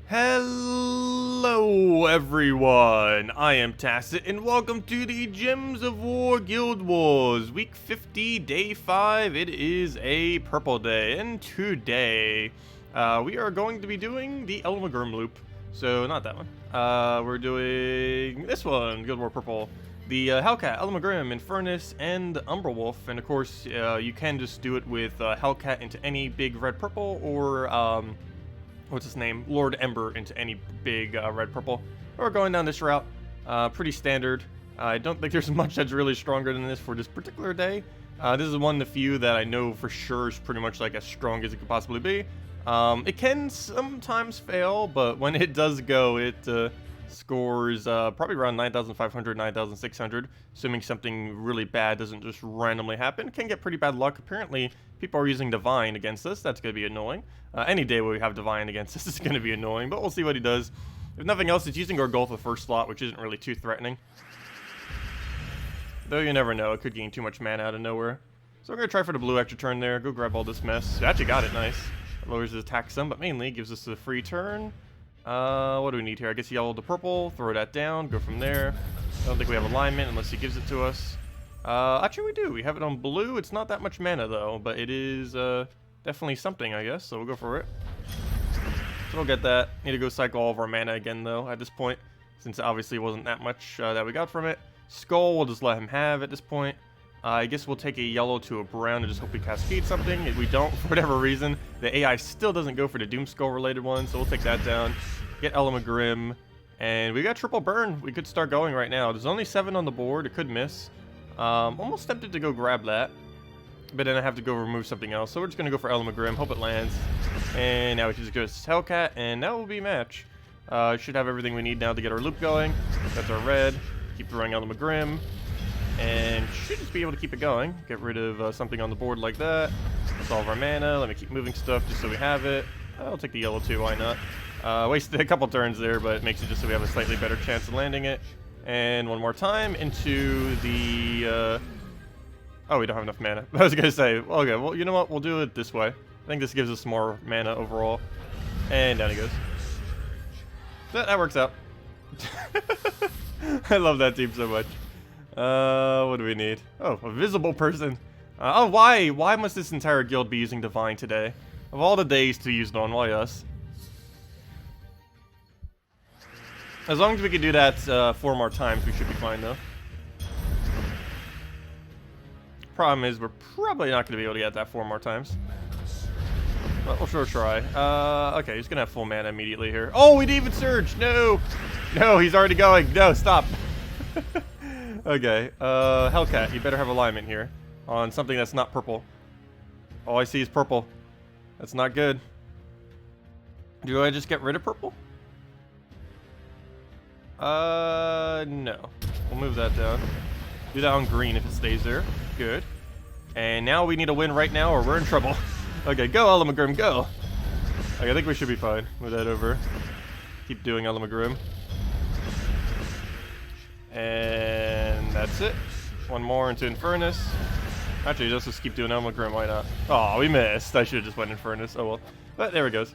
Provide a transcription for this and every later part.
Hello everyone, I am Tacet and welcome to the Gems of War Guild Wars, week 50, day 5. It is a purple day, and today we are going to be doing the Elmagrim loop. So not that one, we're doing this one, Guild War Purple. The Hellcat, Elmagrim, Infernus, and Umberwolf, and of course you can just do it with Hellcat into any big red purple, or what's his name? Lord Ember into any big red purple. We're going down this route. Pretty standard. I don't think there's much that's really stronger than this for this particular day. This is one of the few that I know for sure is pretty much like as strong as it could possibly be. It can sometimes fail, but when it does go, it scores probably around 9,500, 9,600, assuming something really bad doesn't just randomly happen. Can get pretty bad luck. Apparently, people are using Divine against us. That's going to be annoying. Any day where we have Divine against us is going to be annoying, but we'll see what he does. If nothing else, it's using our goal for the first slot, which isn't really too threatening. Though you never know, it could gain too much mana out of nowhere. So we're going to try for the blue extra turn there, go grab all this mess. We actually got it, nice. Lowers his attack some, but mainly gives us a free turn. What do we need here? I guess yellow to purple, throw that down, go from there. I don't think we have alignment unless he gives it to us. Actually we do, we have it on blue. It's not that much mana though, but it is definitely something, I guess, so we'll go for it. So we'll get that. Need to go cycle all of our mana again though at this point, since it obviously wasn't that much that we got from it. Skull, we'll just let him have at this point. I guess we'll take a yellow to a brown and just hope we cascade something. If we don't, for whatever reason, the AI still doesn't go for the Doom Skull related one, so we'll take that down. Get Elmagrim, and we got triple burn. We could start going right now. There's only 7 on the board. It could miss. Almost tempted to go grab that, but then I have to go remove something else. So we're just going to go for Elmagrim, hope it lands. And now we can just go to Hellcat, and that will be match. Should have everything we need now to get our loop going. That's our red. Keep throwing Elmagrim. And should just be able to keep it going. Get rid of something on the board like that. Solve our mana. Let me keep moving stuff just so we have it. I'll take the yellow too, why not? Wasted a couple turns there, but it makes it just so we have a slightly better chance of landing it. And one more time into the... Oh, we don't have enough mana. I was going to say, okay, well, you know what? We'll do it this way. I think this gives us more mana overall. And down he goes. That works out. I love that team so much. What do we need? Oh, a visible person. Oh, why? Why must this entire guild be using Divine today? Of all the days to use it on, why us? As long as we can do that 4 more times, we should be fine, though. Problem is, we're probably not going to be able to get that 4 more times. But we'll sure try. Okay, he's going to have full mana immediately here. Oh, we didn't even surge! No! No, he's already going. No, stop. Okay, Hellcat, you better have alignment here on something that's not purple. All I see is purple. That's not good. Do I just get rid of purple? No. We'll move that down. Do that on green if it stays there. Good. And now we need a win right now or we're in trouble. Okay, go Elmagrim, go! Okay, I think we should be fine. Move that over. Keep doing Elmagrim. And that's it. One more into Infernus. Actually, let's just keep doing Elmagrim, why not? Oh, we missed. I should have just went Infernus. Oh well. But there it goes.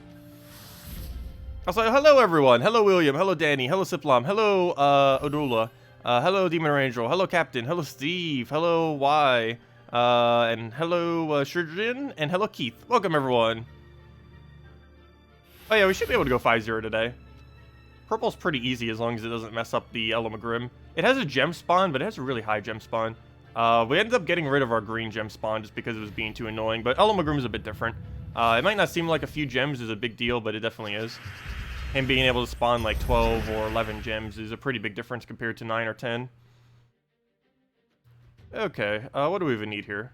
Also, hello everyone. Hello William. Hello Danny. Hello Siplom. Hello Odula. Hello Demon Angel. Hello Captain. Hello Steve. Hello Y. And hello Shurdrin. And hello Keith. Welcome everyone. Oh yeah, we should be able to go 5-0 today. Purple's pretty easy as long as it doesn't mess up the Elmagrim. It has a gem spawn, but it has a really high gem spawn. We ended up getting rid of our green gem spawn just because it was being too annoying, but Elmagrim is a bit different. It might not seem like a few gems is a big deal, but it definitely is. Him being able to spawn like 12 or 11 gems is a pretty big difference compared to 9 or 10. Okay, what do we even need here?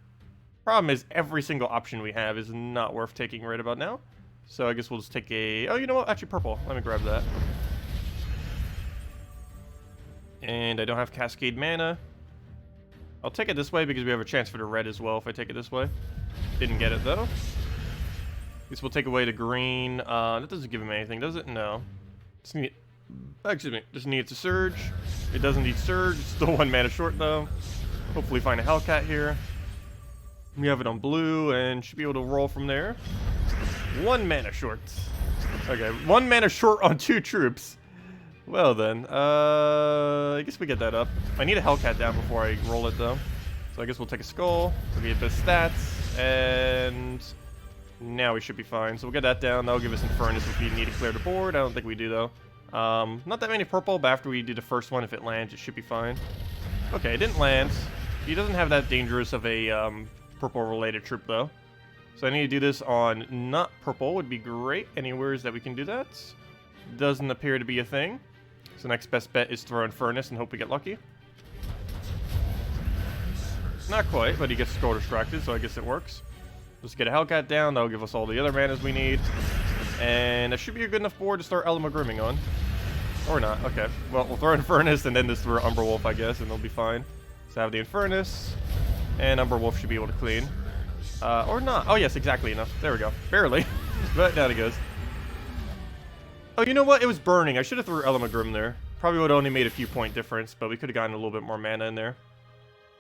Problem is, every single option we have is not worth taking right about now. So I guess we'll just take a... Oh, you know what? Actually, purple. Let me grab that. And I don't have Cascade mana. I'll take it this way because we have a chance for the red as well if I take it this way. Didn't get it though. Guess we'll take away the green. That doesn't give him anything, does it? No. Just need... Excuse me. Just need it to surge. It doesn't need surge. It's still 1 mana short though. Hopefully find a Hellcat here. We have it on blue and should be able to roll from there. 1 mana short. Okay, 1 mana short on 2 troops. Well then, I guess we get that up. I need a Hellcat down before I roll it though. So I guess we'll take a skull, we'll get the stats, and now we should be fine. So we'll get that down, that'll give us Infernus if we need to clear the board. I don't think we do though. Not that many purple, but after we do the first one, if it lands, it should be fine. Okay, it didn't land. He doesn't have that dangerous of a purple-related troop though. So I need to do this on not purple would be great. Anywhere that we can do that. Doesn't appear to be a thing. So next best bet is throw Infernus and hope we get lucky. Not quite, but he gets skull distracted, so I guess it works. Let's get a Hellcat down, that'll give us all the other manas we need. And that should be a good enough board to start Grimming on. Or not, okay. Well, we'll throw Infernus and then just throw Umberwolf, I guess, and they'll be fine. So I have the Infernus, and Umberwolf should be able to clean. Or not. Oh, yes, exactly enough. There we go. Barely. But down it goes. Oh, you know what? It was burning. I should have threw Grim there. Probably would have only made a few point difference, but we could have gotten a little bit more mana in there.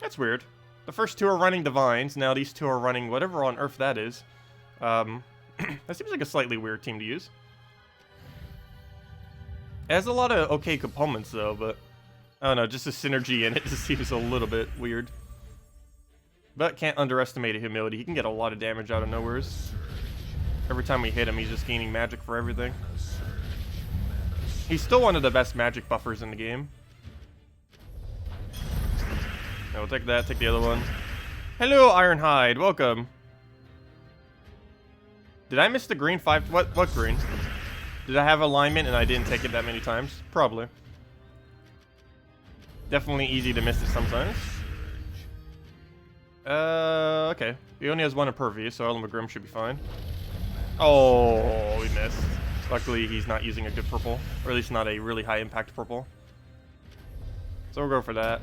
That's weird. The first 2 are running Divines. Now these 2 are running whatever on earth that is. That seems like a slightly weird team to use. It has a lot of okay components, though, but I don't know. Just the synergy in it just seems a little bit weird. But can't underestimate a humility. He can get a lot of damage out of nowheres. Every time we hit him, he's just gaining magic for everything. He's still one of the best magic buffers in the game. Now we'll take that, take the other one. Hello, Ironhide, welcome. Did I miss the green 5? What green? Did I have alignment and I didn't take it that many times? Probably. Definitely easy to miss it sometimes. Okay. He only has 1 impervious, so Grim should be fine. Oh, we missed. Luckily, he's not using a good purple. Or at least not a really high impact purple. So we'll go for that.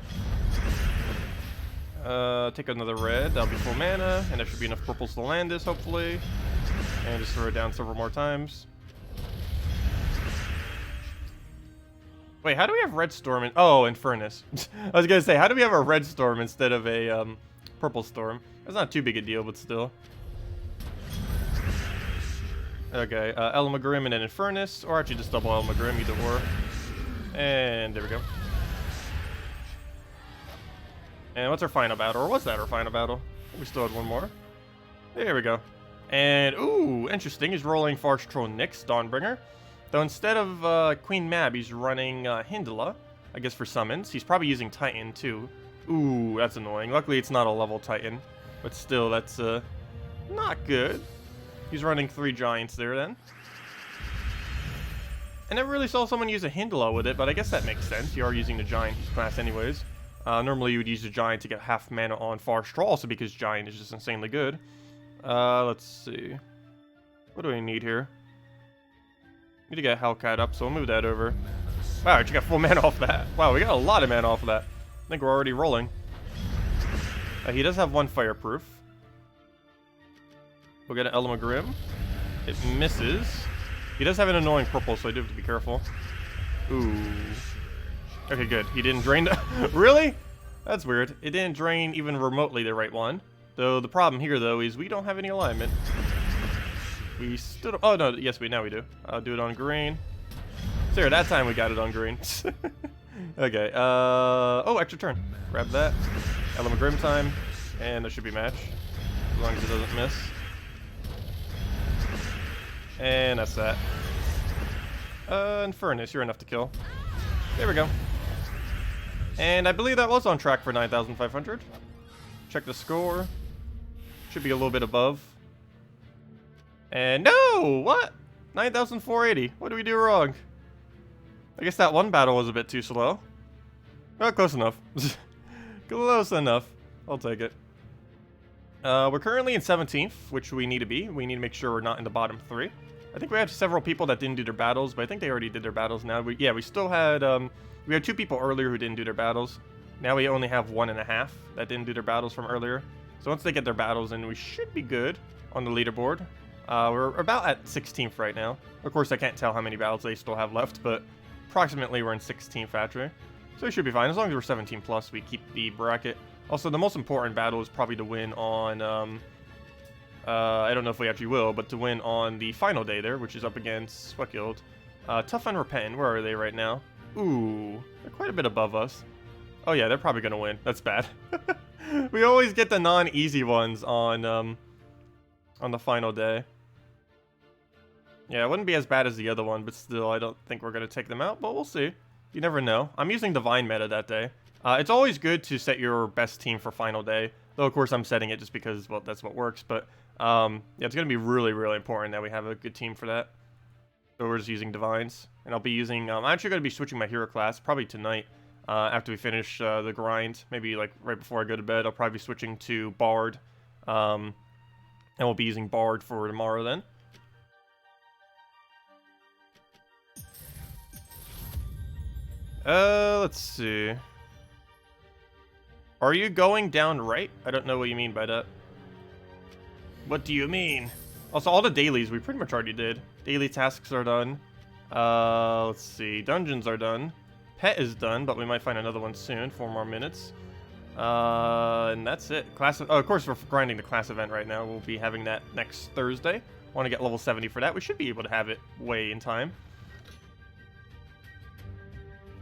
Take another red. That'll be full mana. And there should be enough purples to land this, hopefully. And just throw it down several more times. Wait, how do we have red storm in... Oh, Infernus. I was gonna say, how do we have a red storm instead of a, purple storm? That's not too big a deal, but still. Okay, Grim and then Infernus, or actually just double Grim, either or. And there we go. And what's our final battle? Or was that our final battle? We still had one more. There we go. And, ooh, interesting. He's rolling Farce Troll Nyx, Dawnbringer. Though instead of Queen Mab, he's running Hyndla, I guess for summons. He's probably using Titan, too. Ooh, that's annoying. Luckily, it's not a level Titan. But still, that's not good. He's running 3 Giants there, then. I never really saw someone use a Hyndla with it, but I guess that makes sense. You are using the Giant class anyways. Normally, you would use the Giant to get half mana on Farce Troll, also because Giant is just insanely good. Let's see. What do we need here? Need to get Hellcat up, so we'll move that over. Wow, I just got full mana off that. Wow, we got a lot of mana off of that. I think we're already rolling. He does have 1 Fireproof. We'll get an Grim. It misses. He does have an annoying purple, so I do have to be careful. Ooh. Okay, good. He didn't drain the... Really? That's weird. It didn't drain even remotely the right one. Though the problem here, though, is we don't have any alignment. We stood... Oh, no. Yes, now we do. I'll do it on green. There, that time we got it on green. Okay. Oh, extra turn. Grab that. Grim time. And there should be match. As long as it doesn't miss. And that's that. Infernus, you're enough to kill. There we go. And I believe that was on track for 9,500. Check the score. Should be a little bit above. And no! What? 9,480. What did we do wrong? I guess that one battle was a bit too slow. Well, close enough. Close enough. I'll take it. We're currently in 17th, which we need to be. We need to make sure we're not in the bottom 3. I think we had several people that didn't do their battles, but I think they already did their battles now. We still had, we had 2 people earlier who didn't do their battles. Now we only have 1.5 that didn't do their battles from earlier. So once they get their battles in, we should be good on the leaderboard. We're about at 16th right now. Of course, I can't tell how many battles they still have left, but approximately we're in 16th actually. So we should be fine. As long as we're 17 plus, we keep the bracket. Also, the most important battle is probably to win on I don't know if we actually will, but to win on the final day there, which is up against what guild? Tough and Repent. Where are they right now? Ooh, they're quite a bit above us. Oh yeah, they're probably gonna win. That's bad. We always get the non-easy ones on the final day. Yeah, it wouldn't be as bad as the other one, but still, I don't think we're gonna take them out. But we'll see. You never know. I'm using Divine meta that day. It's always good to set your best team for final day. Though, of course, I'm setting it just because, well, that's what works. But, yeah, it's going to be really, really important that we have a good team for that. So we're just using Divines. And I'll be using... I'm actually going to be switching my hero class probably tonight after we finish the grind. Maybe, like, right before I go to bed. I'll probably be switching to Bard. And we'll be using Bard for tomorrow then. Let's see... Are you going down right? I don't know what you mean by that. What do you mean? Also, all the dailies we pretty much already did. Daily tasks are done. Let's see. Dungeons are done. Pet is done, but we might find another one soon. 4 more minutes. And that's it. Class. Oh, of course, we're grinding the class event right now. We'll be having that next Thursday. Want to get level 70 for that. We should be able to have it way in time.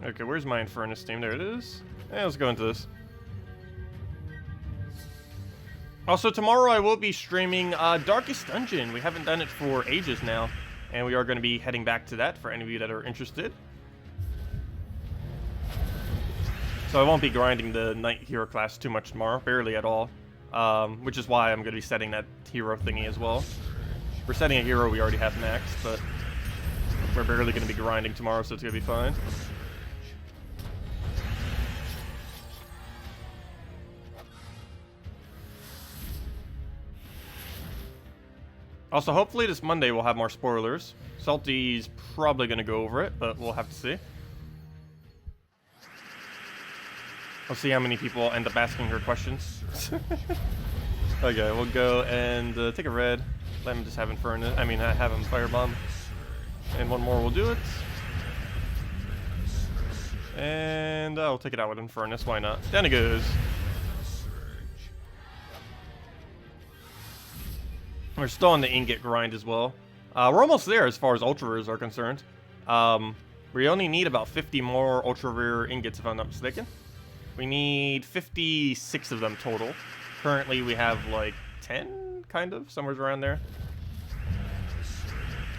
Okay, where's my Infernus team? There it is. Yeah, let's go into this. Also, tomorrow I will be streaming Darkest Dungeon. We haven't done it for ages now, and we are going to be heading back to that for any of you that are interested. So I won't be grinding the Knight Hero class too much tomorrow, barely at all, which is why I'm going to be setting that hero thingy as well. We're setting a hero we already have maxed, but we're barely going to be grinding tomorrow, so it's going to be fine. Also, hopefully this Monday we'll have more spoilers. Salty's probably going to go over it, but we'll have to see. We'll see how many people end up asking her questions. Okay, we'll go and take a red. Let him just have Infernus. I mean, have him Firebomb. And one more will do it. And we'll take it out with Infernus. Why not? Down it goes. We're still on the ingot grind as well. We're almost there as far as ultra rares are concerned. We only need about 50 more ultra rare ingots if I'm not mistaken. We need 56 of them total. Currently we have like 10, kind of, somewhere around there.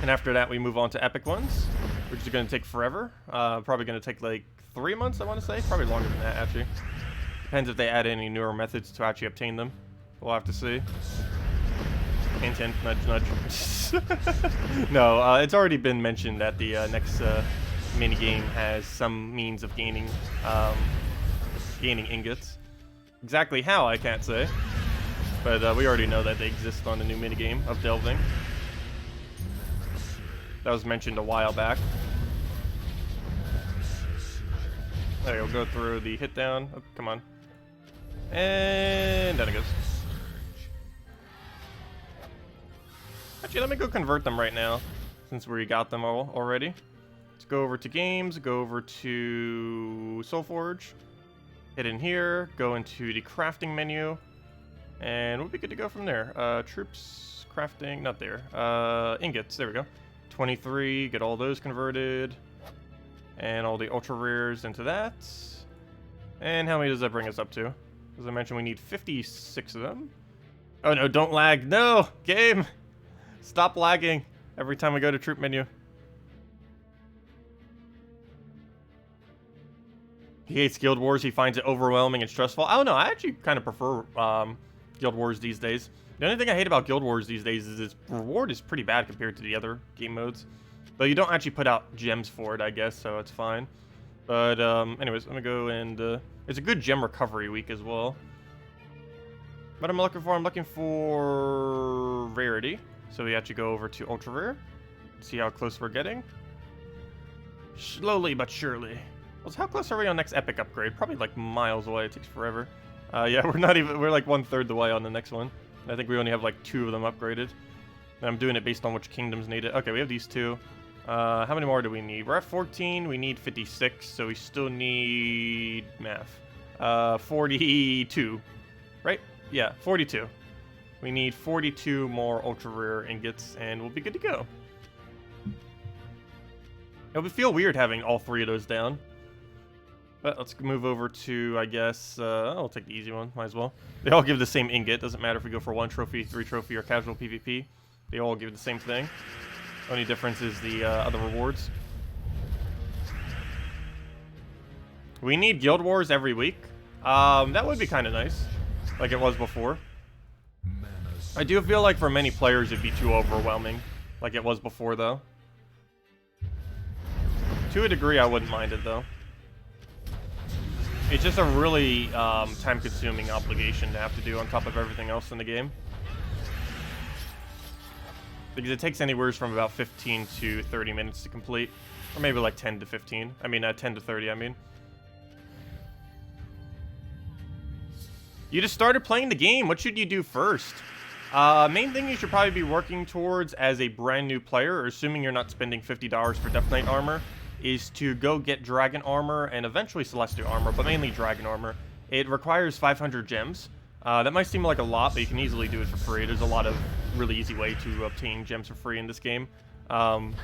And after that we move on to epic ones, which is going to take forever. Probably going to take like 3 months, I want to say. Probably longer than that, actually. Depends if they add any newer methods to actually obtain them. We'll have to see. Hint, hint, nudge, nudge. No, it's already been mentioned that the next minigame has some means of gaining ingots. Exactly how, I can't say. But we already know that they exist on the new minigame of delving. That was mentioned a while back. There, we'll go through the hit down. Oh, come on. And down it goes. Actually, let me go convert them right now, since we got them all already. Let's go over to games, go over to Soulforge, hit in here, go into the crafting menu, and we'll be good to go from there. Troops, crafting, not there. Ingots, there we go. 23, get all those converted, and all the ultra rares into that. And how many does that bring us up to? As I mentioned, we need 56 of them. Oh no, don't lag. No, game! Stop lagging every time we go to troop menu. He hates Guild Wars. He finds it overwhelming and stressful. I don't know. I actually kind of prefer Guild Wars these days. The only thing I hate about Guild Wars these days is its reward is pretty bad compared to the other game modes. Though you don't actually put out gems for it, I guess, so it's fine. But anyways, I'm going to go and... it's a good gem recovery week as well. What am I looking for? I'm looking for rarity. So we actually go over to ultra rare. See how close we're getting. Slowly but surely. Well, so how close are we on next epic upgrade? Probably like miles away. It takes forever. Yeah, we're like 1/3 the way on the next one. I think we only have like 2 of them upgraded. And I'm doing it based on which kingdoms need it. Okay, we have these 2. How many more do we need? We're at 14. We need 56. So we still need math. 42. Right? Yeah, 42. We need 42 more ultra rare ingots, and we'll be good to go. It would feel weird having all 3 of those down. But let's move over to, I guess, I'll take the easy one, might as well. They all give the same ingot, doesn't matter if we go for 1 trophy, 3 trophy, or casual PvP. They all give the same thing. Only difference is the other rewards. We need Guild Wars every week. That would be kind of nice, like it was before. I do feel like for many players it'd be too overwhelming, like it was before, though. To a degree, I wouldn't mind it, though. It's just a really time-consuming obligation to have to do on top of everything else in the game. Because it takes anywhere from about 15 to 30 minutes to complete. Or maybe like 10 to 15. I mean, 10 to 30, I mean. You just started playing the game. What should you do first? Main thing you should probably be working towards as a brand new player, or assuming you're not spending $50 for Death Knight armor, is to go get Dragon Armor and eventually Celestial Armor, but mainly Dragon Armor. It requires 500 gems. That might seem like a lot, but you can easily do it for free. There's a lot of really easy way to obtain gems for free in this game. You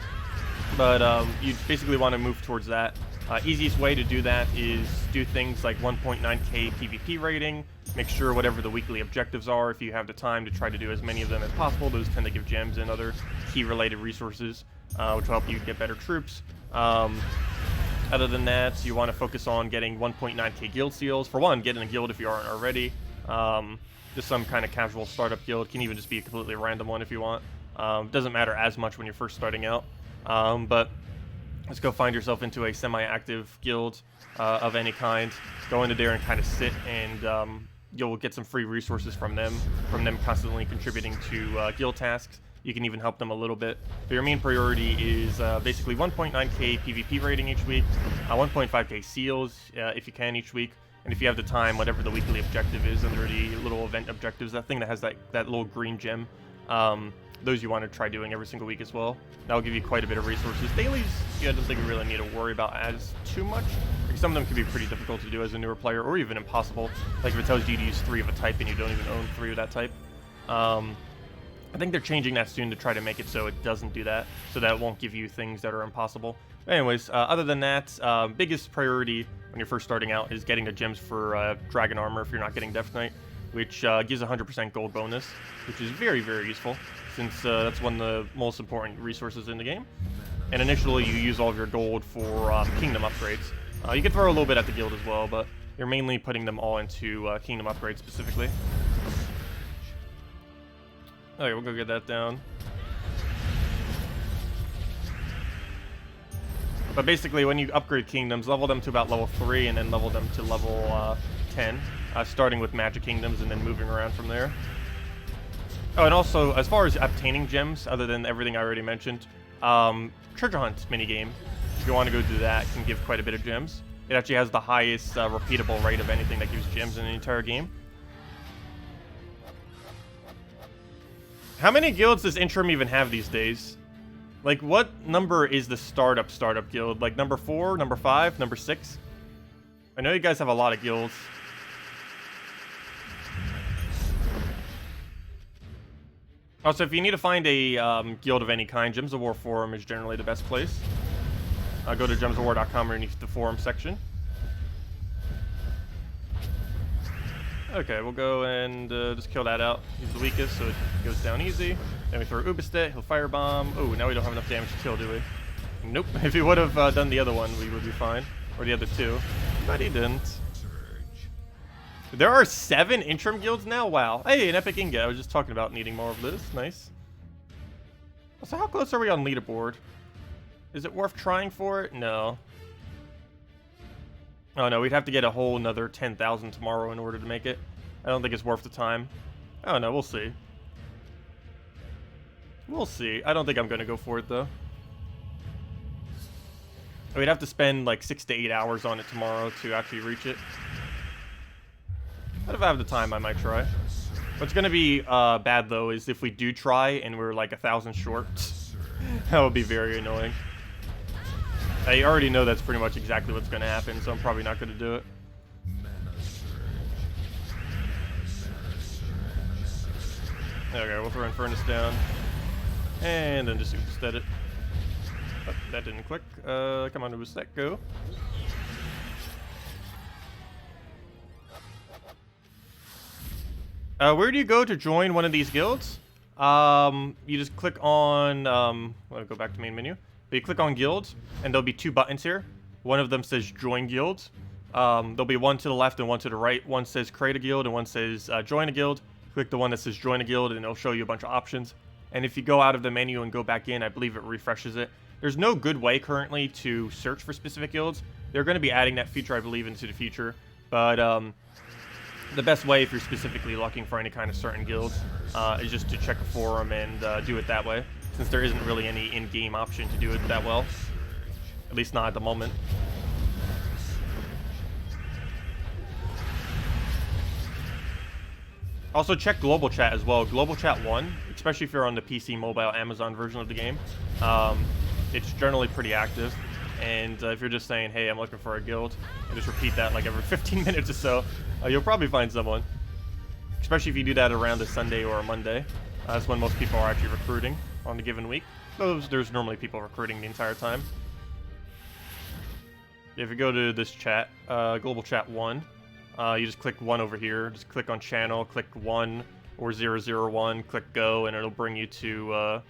basically want to move towards that. Easiest way to do that is do things like 1.9k PvP rating. Make sure whatever the weekly objectives are, if you have the time to try to do as many of them as possible. Those tend to give gems and other key related resources, which will help you get better troops. Other than that, you want to focus on getting 1.9k guild seals. For one, get in a guild if you aren't already. Just some kind of casual startup guild. Can even just be a completely random one if you want. Doesn't matter as much when you're first starting out. But let's go find yourself into a semi-active guild of any kind. Go into there and kind of sit, and you'll get some free resources from them constantly contributing to guild tasks. You can even help them a little bit. But your main priority is basically 1.9k PvP rating each week, 1.5k seals if you can each week, and if you have the time, whatever the weekly objective is under the little event objectives, that thing that has that little green gem, those you want to try doing every single week as well. That'll give you quite a bit of resources. Dailies, I don't think we really need to worry about as too much, because some of them can be pretty difficult to do as a newer player, or even impossible. Like if it tells you to use 3 of a type and you don't even own 3 of that type. I think they're changing that soon to try to make it so it doesn't do that, so that it won't give you things that are impossible. Anyways, other than that, biggest priority when you're first starting out is getting the gems for Dragon Armor if you're not getting Death Knight, which gives 100% gold bonus, which is very, very useful, since that's one of the most important resources in the game. And initially, you use all of your gold for kingdom upgrades. You can throw a little bit at the guild as well, but you're mainly putting them all into kingdom upgrades specifically. Okay, we'll go get that down. But basically, when you upgrade kingdoms, level them to about level 3 and then level them to level 10, starting with magic kingdoms and then moving around from there. Oh, and also, as far as obtaining gems, other than everything I already mentioned, treasure hunt minigame, if you want to go do that, can give quite a bit of gems. It actually has the highest repeatable rate of anything that gives gems in the entire game. How many guilds does Interim even have these days? Like, what number is the startup guild? Like, number 4, number 5, number 6? I know you guys have a lot of guilds. Also, if you need to find a guild of any kind, Gems of War forum is generally the best place. Go to gemsofwar.com underneath the forum section. Okay, we'll go and just kill that out. He's the weakest, so it goes down easy. Then we throw Ubistet, he'll firebomb. Oh, now we don't have enough damage to kill, do we? Nope. If he would have done the other one, we would be fine. Or the other 2. But he didn't. There are 7 interim guilds now? Wow. Hey, an epic ingot. I was just talking about needing more of this. Nice. So how close are we on leaderboard? Is it worth trying for it? No. Oh no, we'd have to get a whole another 10,000 tomorrow in order to make it. I don't think it's worth the time. Oh no, we'll see. We'll see. I don't think I'm going to go for it though. We'd have to spend like 6 to 8 hours on it tomorrow to actually reach it. But if I have the time, I might try. What's going to be bad though is if we do try and we're like 1,000 short. That would be very annoying. I already know that's pretty much exactly what's going to happen, so I'm probably not going to do it. Okay, we'll throw Infernus down. And then just Uberstead it. Oh, that didn't click. Come on, Uberstead, go. Where do you go to join one of these guilds? You just click on, I'll go back to main menu. But you click on guilds, and there'll be 2 buttons here. One of them says join guilds. There'll be one to the left and one to the right. One says create a guild and one says join a guild. Click the one that says join a guild and it'll show you a bunch of options. And if you go out of the menu and go back in, I believe it refreshes it. There's no good way currently to search for specific guilds. They're going to be adding that feature, I believe, into the future. But the best way if you're specifically looking for any kind of certain guild is just to check a forum and do it that way, since there isn't really any in-game option to do it that well. At least not at the moment. Also, check global chat as well. Global chat 1, especially if you're on the PC, mobile, Amazon version of the game. It's generally pretty active. And if you're just saying, hey, I'm looking for a guild, and just repeat that like every 15 minutes or so, you'll probably find someone. Especially if you do that around a Sunday or a Monday. That's when most people are actually recruiting on a given week. There's normally people recruiting the entire time. If you go to this chat, global chat 1, you just click 1 over here. Just click on channel, click 1 or 001, click go, and it'll bring you to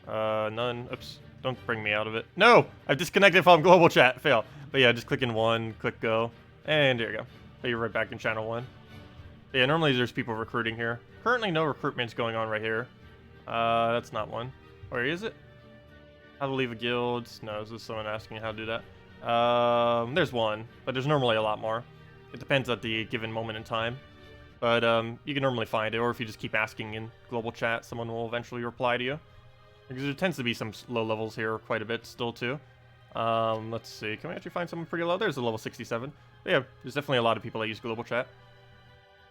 none. Oops, don't bring me out of it. No! I've disconnected from global chat. Fail. But yeah, just click in 1, click go, and there you go. But you're right back in channel 1. But yeah, normally there's people recruiting here. Currently no recruitment's going on right here. That's not one. Or is it? How to leave a guild? No, is this someone asking how to do that? There's one, but there's normally a lot more. It depends at the given moment in time. But you can normally find it, or if you just keep asking in global chat, someone will eventually reply to you. Because there tends to be some low levels here quite a bit still, too. Let's see. Can we actually find someone pretty low? There's a level 67. But yeah, there's definitely a lot of people that use global chat.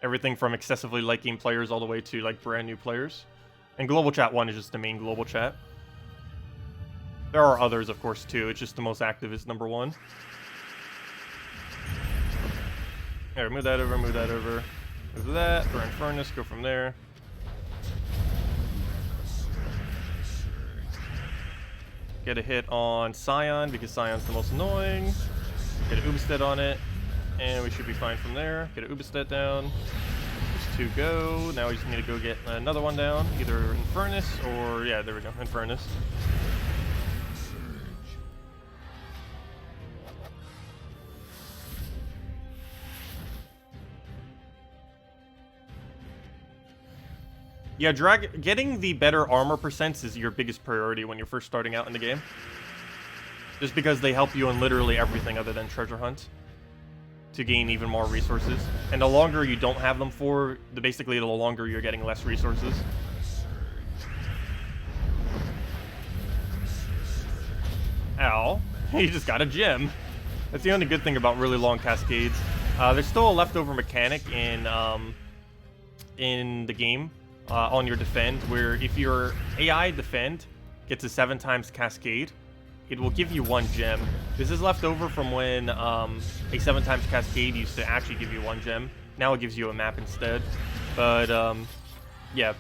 Everything from excessively late game players all the way to like brand new players. And global chat 1 is just the main global chat. There are others, of course, too. It's just the most active is number 1. Alright, move that over, move that over. Move that, throw in Furnace, go from there. Get a hit on Scion, because Scion's the most annoying. Get an Uberstead on it, and we should be fine from there. Get an Uberstead down. Just 2 go. Now we just need to go get another one down. Either Infernus or, yeah, there we go, Infernus. Yeah, getting the better armor percents is your biggest priority when you're first starting out in the game. Just because they help you in literally everything other than treasure hunt to gain even more resources. And the longer you don't have them for, basically the longer you're getting less resources. Ow. You just got a gem. That's the only good thing about really long cascades. There's still a leftover mechanic in the game. On your defend, where if your AI defend gets a 7 times cascade, it will give you 1 gem. This is left over from when a 7 times cascade used to actually give you 1 gem. Now it gives you a map instead. But yeah,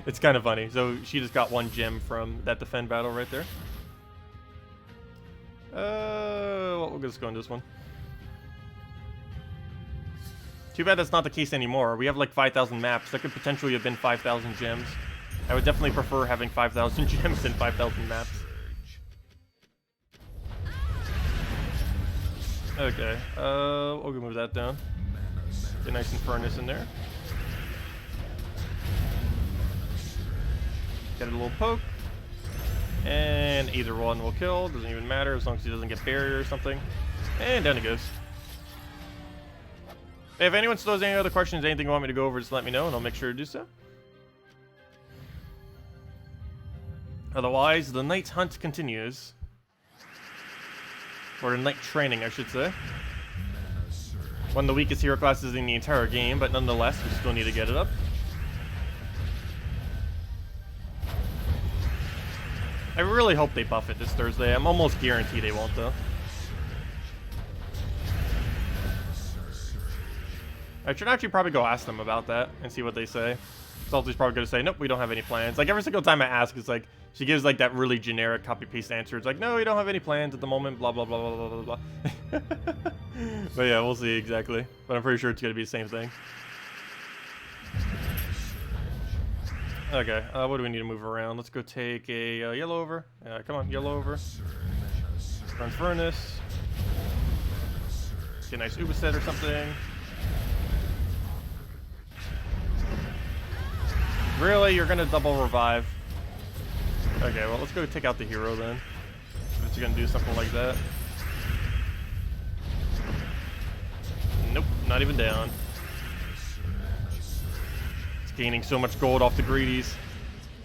it's kind of funny. So she just got 1 gem from that defend battle right there. Well, we'll just go in this one. Too bad that's not the case anymore. We have like 5,000 maps. That could potentially have been 5,000 gems. I would definitely prefer having 5,000 gems than 5,000 maps. Okay, we'll move that down. Get a nice Infernus in there. Get a little poke. And either one will kill. Doesn't even matter as long as he doesn't get barrier or something. And down it goes. Hey, if anyone still has any other questions, anything you want me to go over, just let me know, and I'll make sure to do so. Otherwise, the night hunt continues. Or the night training, I should say. One of the weakest hero classes in the entire game, but nonetheless, we still need to get it up. I really hope they buff it this Thursday. I'm almost guaranteed they won't, though. I should actually probably go ask them about that and see what they say. Salty's probably gonna say, nope, we don't have any plans. Like every single time I ask, it's like she gives like that really generic copy-paste answer. It's like, no, we don't have any plans at the moment, blah blah blah blah blah blah blah. But yeah, we'll see exactly. But I'm pretty sure it's gonna be the same thing. Okay, what do we need to move around? Let's go take a yellow over. Come on, yellow over. Run furnace. Get a nice Uber set or something. Really? You're gonna double revive? Okay, well, let's go take out the hero then. If it's gonna do something like that. Nope, not even down. It's gaining so much gold off the greedies.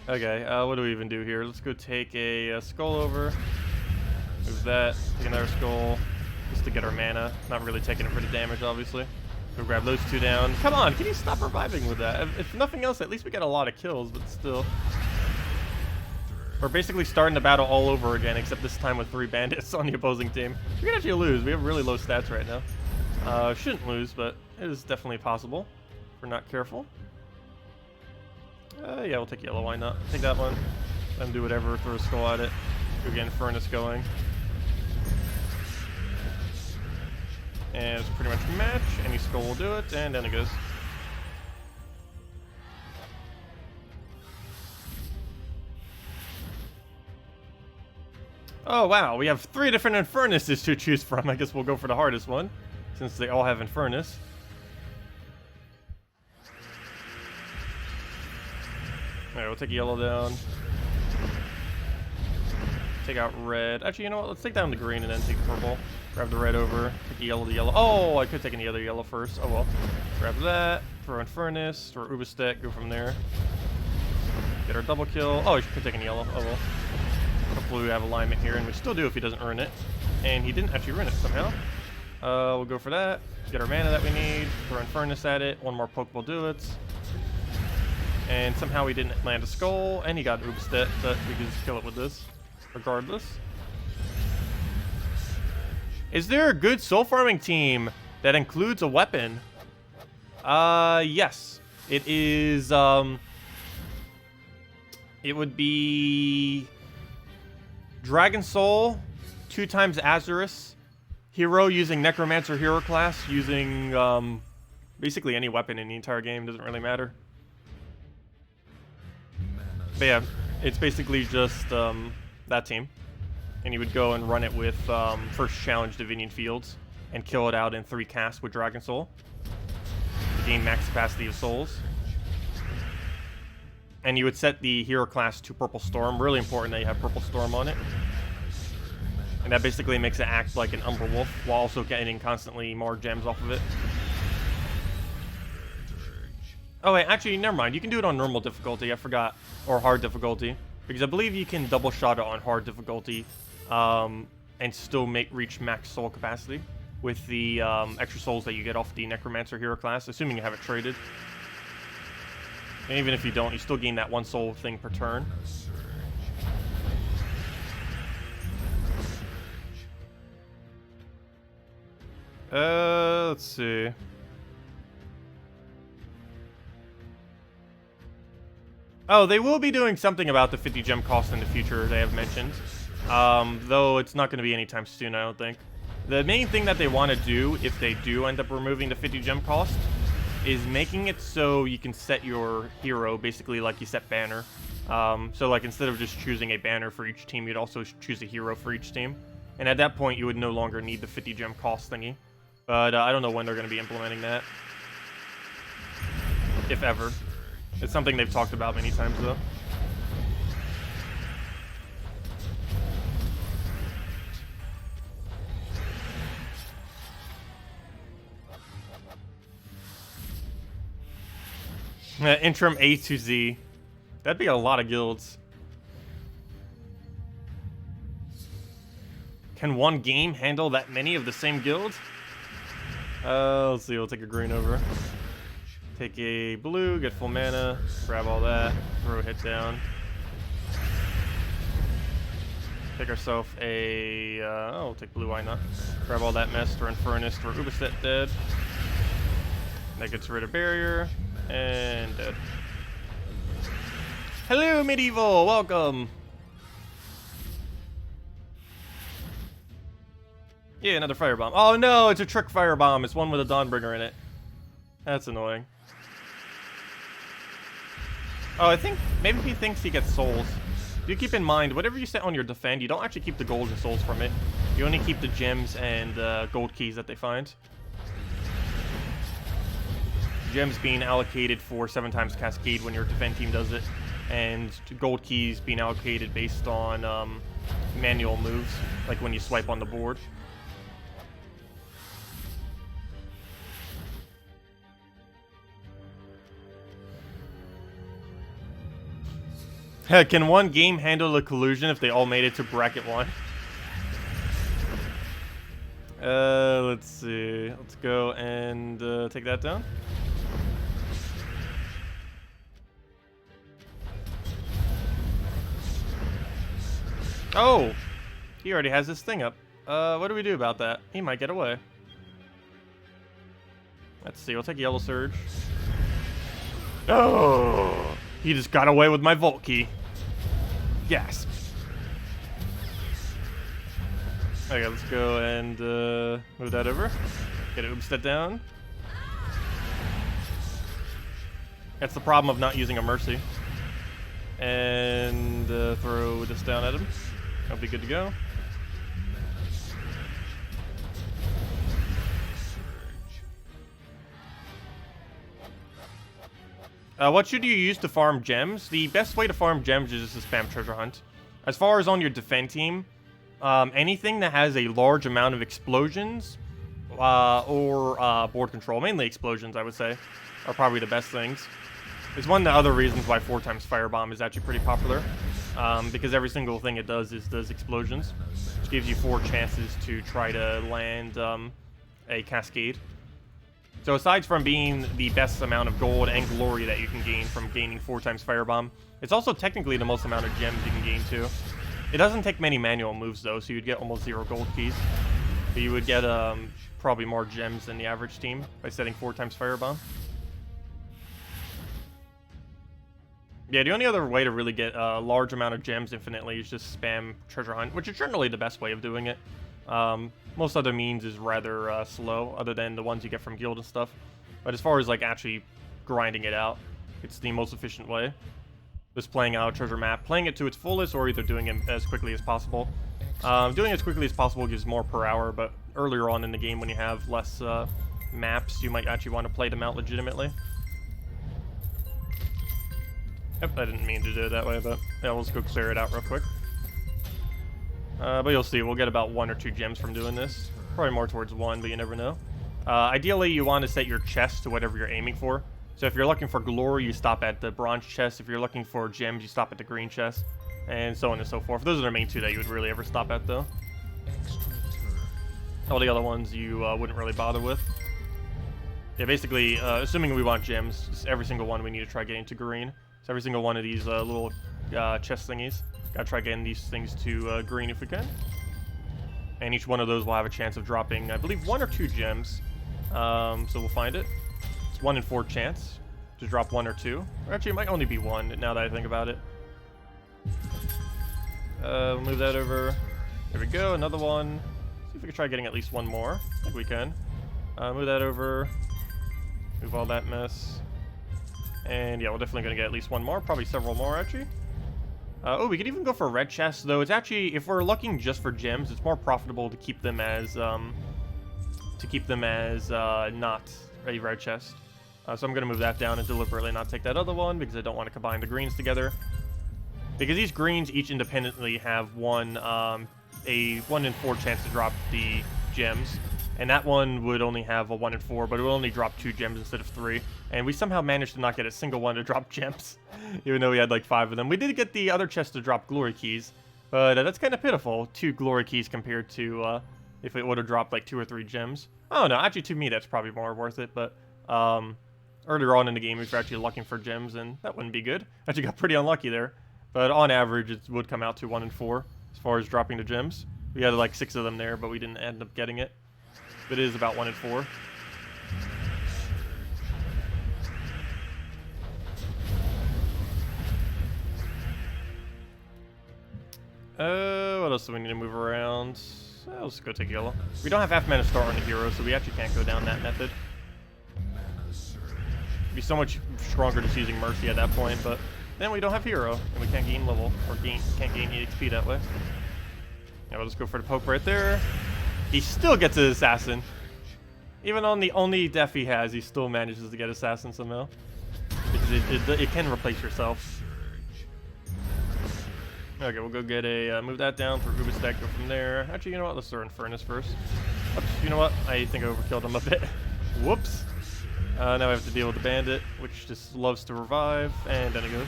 Okay, what do we even do here? Let's go take a skull over. Move that, take another skull, just to get our mana. Not really taking it for the damage, obviously. Go grab those two down. Come on, can you stop reviving with that? If nothing else, at least we get a lot of kills, but still. We're basically starting the battle all over again, except this time with 3 bandits on the opposing team. We can actually lose. We have really low stats right now. Shouldn't lose, but it is definitely possible if we're not careful. Yeah, we'll take yellow. Why not? Take that one. Let him do whatever. Throw a skull at it. Go get Furnace going. And it's pretty much a match. Any skull will do it, and then it goes. Oh wow, we have 3 different Infernuses to choose from. I guess we'll go for the hardest one, since they all have Infernus. Alright, we'll take yellow down. Take out red. Actually, you know what? Let's take down the green and then take the purple. Grab the red over. Take the yellow to yellow. Oh, I could have taken the other yellow first. Oh well. Grab that. Throw in Furnace. Throw Ubistek. Go from there. Get our double kill. Oh, he could have taken yellow. Oh well. Hopefully we have alignment here, and we still do if he doesn't earn it. And he didn't actually ruin it somehow. We'll go for that. Get our mana that we need. Throw in Furnace at it. One more poke will do it. And somehow he didn't land a skull, and he got Ubistek, but we can just kill it with this. Regardless. Is there a good soul farming team that includes a weapon? Yes. It is, it would be Dragon Soul, 2 times Azurus, hero using Necromancer hero class, using, basically any weapon in the entire game, doesn't really matter. But yeah, it's basically just, that team. And you would go and run it with first challenge Divinian Fields and kill it out in 3 casts with Dragon Soul to gain max capacity of souls. And you would set the hero class to Purple Storm. Really important that you have Purple Storm on it. And that basically makes it act like an Umber Wolf while also getting constantly more gems off of it. Oh wait, actually, never mind. You can do it on normal difficulty, I forgot. Or hard difficulty. Because I believe you can double shot it on hard difficulty and still reach max soul capacity with the extra souls that you get off the Necromancer hero class, assuming you have it traded. And even if you don't, you still gain that 1 soul thing per turn. Let's see. Oh, they will be doing something about the 50 gem cost in the future, they have mentioned. Though it's not going to be anytime soon, I don't think. The main thing that they want to do, if they do end up removing the 50 gem cost, is making it so you can set your hero, basically like you set banner. So like instead of just choosing a banner for each team, you'd also choose a hero for each team. And at that point, you would no longer need the 50 gem cost thingy. But I don't know when they're going to be implementing that. If ever. It's something they've talked about many times, though. Interim A to Z. That'd be a lot of guilds. Can one game handle that many of the same guild? Let's see, we'll take a green over. Take a blue, get full mana, grab all that, throw a hit down. Take ourselves a, oh, we'll take blue, why not? Grab all that mess, throw Infernus, throw Ubiset dead. That gets rid of barrier, and dead. Hello, Medieval. Welcome. Yeah, another firebomb. Oh no, it's a trick firebomb. It's one with a Dawnbringer in it. That's annoying. Oh, I think maybe he thinks he gets souls. Do keep in mind, whatever you set on your defend, you don't actually keep the gold and souls from it. You only keep the gems and gold keys that they find. Gems being allocated for 7 times Cascade when your defend team does it, and gold keys being allocated based on manual moves, like when you swipe on the board. Can one game handle the collusion if they all made it to bracket 1? Let's see. Let's go and take that down. Oh! He already has this thing up. What do we do about that? He might get away. Let's see. We'll take Yellow Surge. Oh! He just got away with my Volt Key. Gasp. Okay, let's go and move that over. Get it Oobstead down. That's the problem of not using a Mercy. And throw this down at him. That'll be good to go. What should you use to farm gems? The best way to farm gems is just to spam treasure hunt. As far as on your defend team, anything that has a large amount of explosions or board control, mainly explosions I would say, are probably the best things. It's one of the other reasons why 4 times Firebomb is actually pretty popular, because every single thing it does explosions, which gives you 4 chances to try to land a Cascade. So aside from being the best amount of gold and glory that you can gain from gaining 4 times Firebomb, it's also technically the most amount of gems you can gain too. It doesn't take many manual moves though, so you'd get almost 0 gold keys. But you would get probably more gems than the average team by setting 4 times Firebomb. Yeah, the only other way to really get a large amount of gems infinitely is just spam treasure hunt, which is generally the best way of doing it. Most other means is rather slow, other than the ones you get from guild and stuff. But as far as like actually grinding it out, it's the most efficient way. Just playing out a treasure map, playing it to its fullest, or either doing it as quickly as possible. Doing it as quickly as possible gives more per hour, but earlier on in the game when you have less maps, you might actually want to play them out legitimately. Yep, I didn't mean to do it that way, but yeah, let's go clear it out real quick. But you'll see, we'll get about 1 or 2 gems from doing this. Probably more towards 1, but you never know. Ideally, you want to set your chest to whatever you're aiming for. So if you're looking for glory, you stop at the bronze chest. If you're looking for gems, you stop at the green chest. And so on and so forth. Those are the main 2 that you would really ever stop at, though. All the other ones you wouldn't really bother with. Yeah, basically, assuming we want gems, just every single one we need to try getting to green. So every single one of these little chest thingies, gotta try getting these things to green if we can. And each one of those will have a chance of dropping, I believe, 1 or 2 gems. So we'll find it. It's 1 in 4 chance to drop 1 or 2. Or actually, it might only be 1 now that I think about it. We'll move that over. There we go, another one. See if we can try getting at least 1 more. I think we can. Move that over. Move all that mess. And yeah, we're definitely going to get at least 1 more, probably several more actually. Oh, we could even go for red chests, though it's actually, if we're looking just for gems, it's more profitable to keep them as not a red chest. So I'm going to move that down and deliberately not take that other one, because I don't want to combine the greens together. Because these greens each independently have a 1 in 4 chance to drop the gems. And that one would only have a 1 in 4, but it would only drop 2 gems instead of 3. And we somehow managed to not get a single one to drop gems, even though we had like 5 of them. We did get the other chest to drop glory keys, but that's kind of pitiful. 2 glory keys compared to if it would have dropped like 2 or 3 gems. I don't know, actually to me that's probably more worth it, but earlier on in the game we were actually looking for gems, and that wouldn't be good. Actually got pretty unlucky there, but on average it would come out to 1 in 4 as far as dropping the gems. We had like 6 of them there, but we didn't end up getting it. But it is about 1 in 4. What else do we need to move around? Let's go take yellow. We don't have half mana start on the hero, so we actually can't go down that method. It'd be so much stronger just using Mercy at that point, but then we don't have hero, and we can't gain level, or can't gain EXP that way. Yeah, we'll just go for the poke right there. He still gets his assassin. Even on the only def he has, he still manages to get assassin somehow. Because it can replace yourself. Okay, we'll go get a, move that down for Uber stack, go from there. Actually, you know what, let's throw in Furnace first. Oops, you know what, I think I overkilled him a bit. Whoops. Now I have to deal with the bandit, which just loves to revive, and then it goes.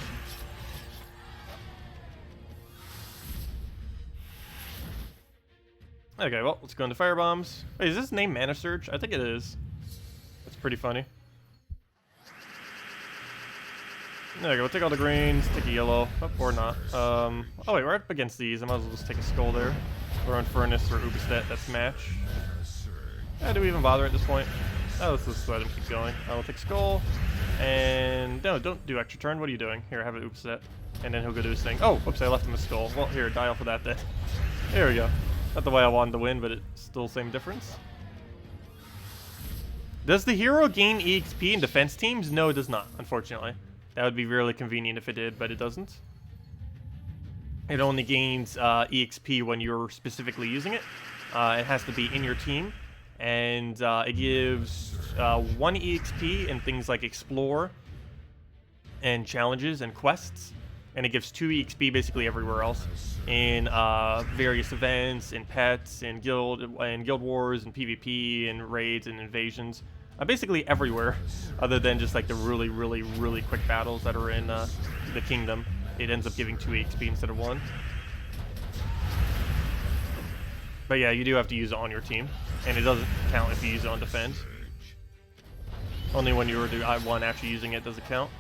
Okay, well, let's go into firebombs. Wait, is this name Mana Surge? I think it is. That's pretty funny. There we go, we'll take all the greens, take a yellow, or not. Oh wait, we're up against these, I might as well just take a skull there. We're on Furnace or Ubistet, that's match. Do we even bother at this point? Oh, let's just let him keep going. I'll take skull, and no, don't do extra turn, what are you doing? Here, have an Ubistet, and then he'll go do his thing. Oh, whoops, I left him a skull. Well, here, die off of that then. There we go. Not the way I wanted to win, but it's still same difference. Does the hero gain EXP in defense teams? No, it does not, unfortunately. That would be really convenient if it did, but it doesn't. It only gains EXP when you're specifically using it. It has to be in your team. And it gives 1 EXP in things like Explore and Challenges and Quests. And it gives 2 EXP basically everywhere else. In various events, in pets, in guild wars, and PvP, and raids, and invasions. Basically everywhere, other than just like the really, really, really quick battles that are in the kingdom. It ends up giving 2 EXP instead of 1. But yeah, you do have to use it on your team, and it doesn't count if you use it on defense. Only when you were to I1 actually using it does it count.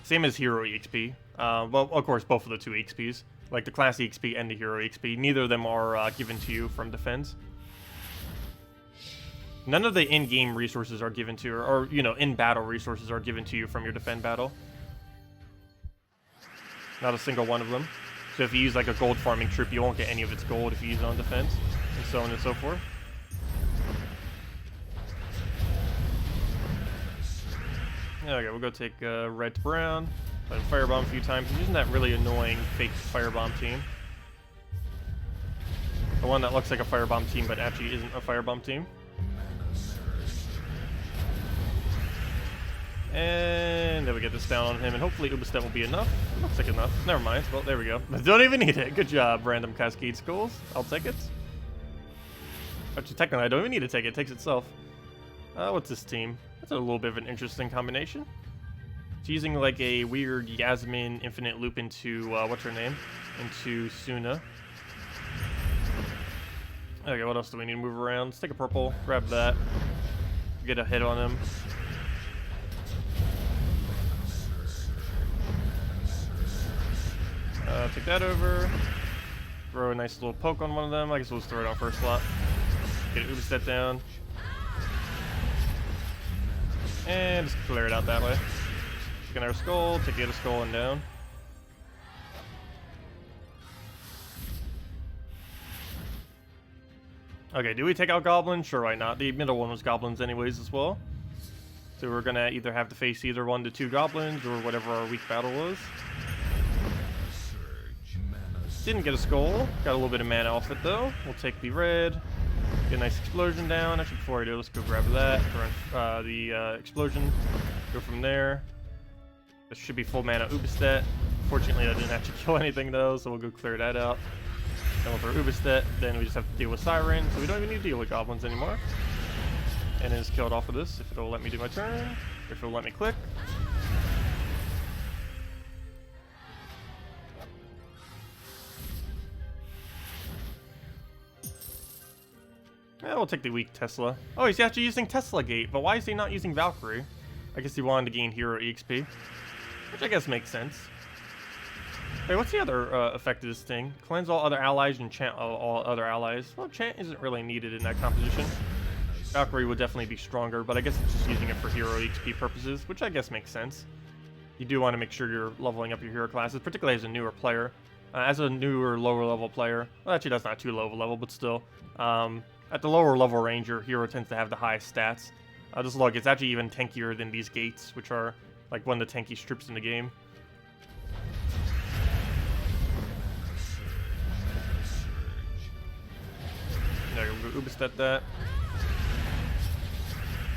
Same as hero EXP. Well, of course, both of the 2 EXPs, like the class EXP and the hero EXP. Neither of them are given to you from defense. None of the in-game resources are given to you, or you know, in-battle resources are given to you from your defend battle. Not a single one of them. So if you use like a gold farming troop, you won't get any of its gold if you use it on defense, and so on and so forth. Okay, we'll go take red to brown. Let him firebomb a few times. He's using that really annoying fake firebomb team. The one that looks like a firebomb team, but actually isn't a firebomb team. And then we get this down on him, and hopefully Ubistet will be enough. Looks like enough. Never mind. Well, there we go. Don't even need it. Good job, random Cascade Skulls. I'll take it. Actually, technically, I don't even need to take it. It takes itself. What's this team? That's a little bit of an interesting combination. It's using like a weird Yasmin infinite loop into, what's her name? Into Suna. Okay, what else do we need to move around? Let's take a purple. Grab that. Get a hit on him. Take that over. Throw a nice little poke on one of them. I guess we'll just throw it on first slot. Get an Ubistet down. And just clear it out that way. Take another skull, take the other skull and down. Okay, do we take out goblins? Sure, why not? The middle one was goblins anyways as well. So we're gonna either have to face either 1 to 2 goblins or whatever our weak battle was. Didn't get a skull. Got a little bit of mana off it though. We'll take the red. Get a nice explosion down. Actually, before I do, let's go grab that. Throw the explosion. Go from there. This should be full mana Ubistet. Fortunately, that didn't actually kill anything though, so we'll go clear that out. Then we'll throw Ubistet. Then we just have to deal with Siren, so we don't even need to deal with goblins anymore. And then just kill it off with this if it'll let me do my turn. If it'll let me click. Yeah, we'll take the weak Tesla. Oh, he's actually using Tesla Gate, but why is he not using Valkyrie? I guess he wanted to gain hero EXP, which I guess makes sense. Wait, what's the other effect of this thing? Cleanse all other allies and chant all other allies. Well, chant isn't really needed in that composition. Valkyrie would definitely be stronger, but I guess it's just using it for hero EXP purposes, which I guess makes sense. You do want to make sure you're leveling up your hero classes, particularly as a newer player. as a newer, lower level player. Well, actually, that's not too low of a level, but still. At the lower level range, your hero tends to have the highest stats. Just look, it's actually even tankier than these gates, which are like one of the tanky strips in the game. There, we'll go Ubistet that.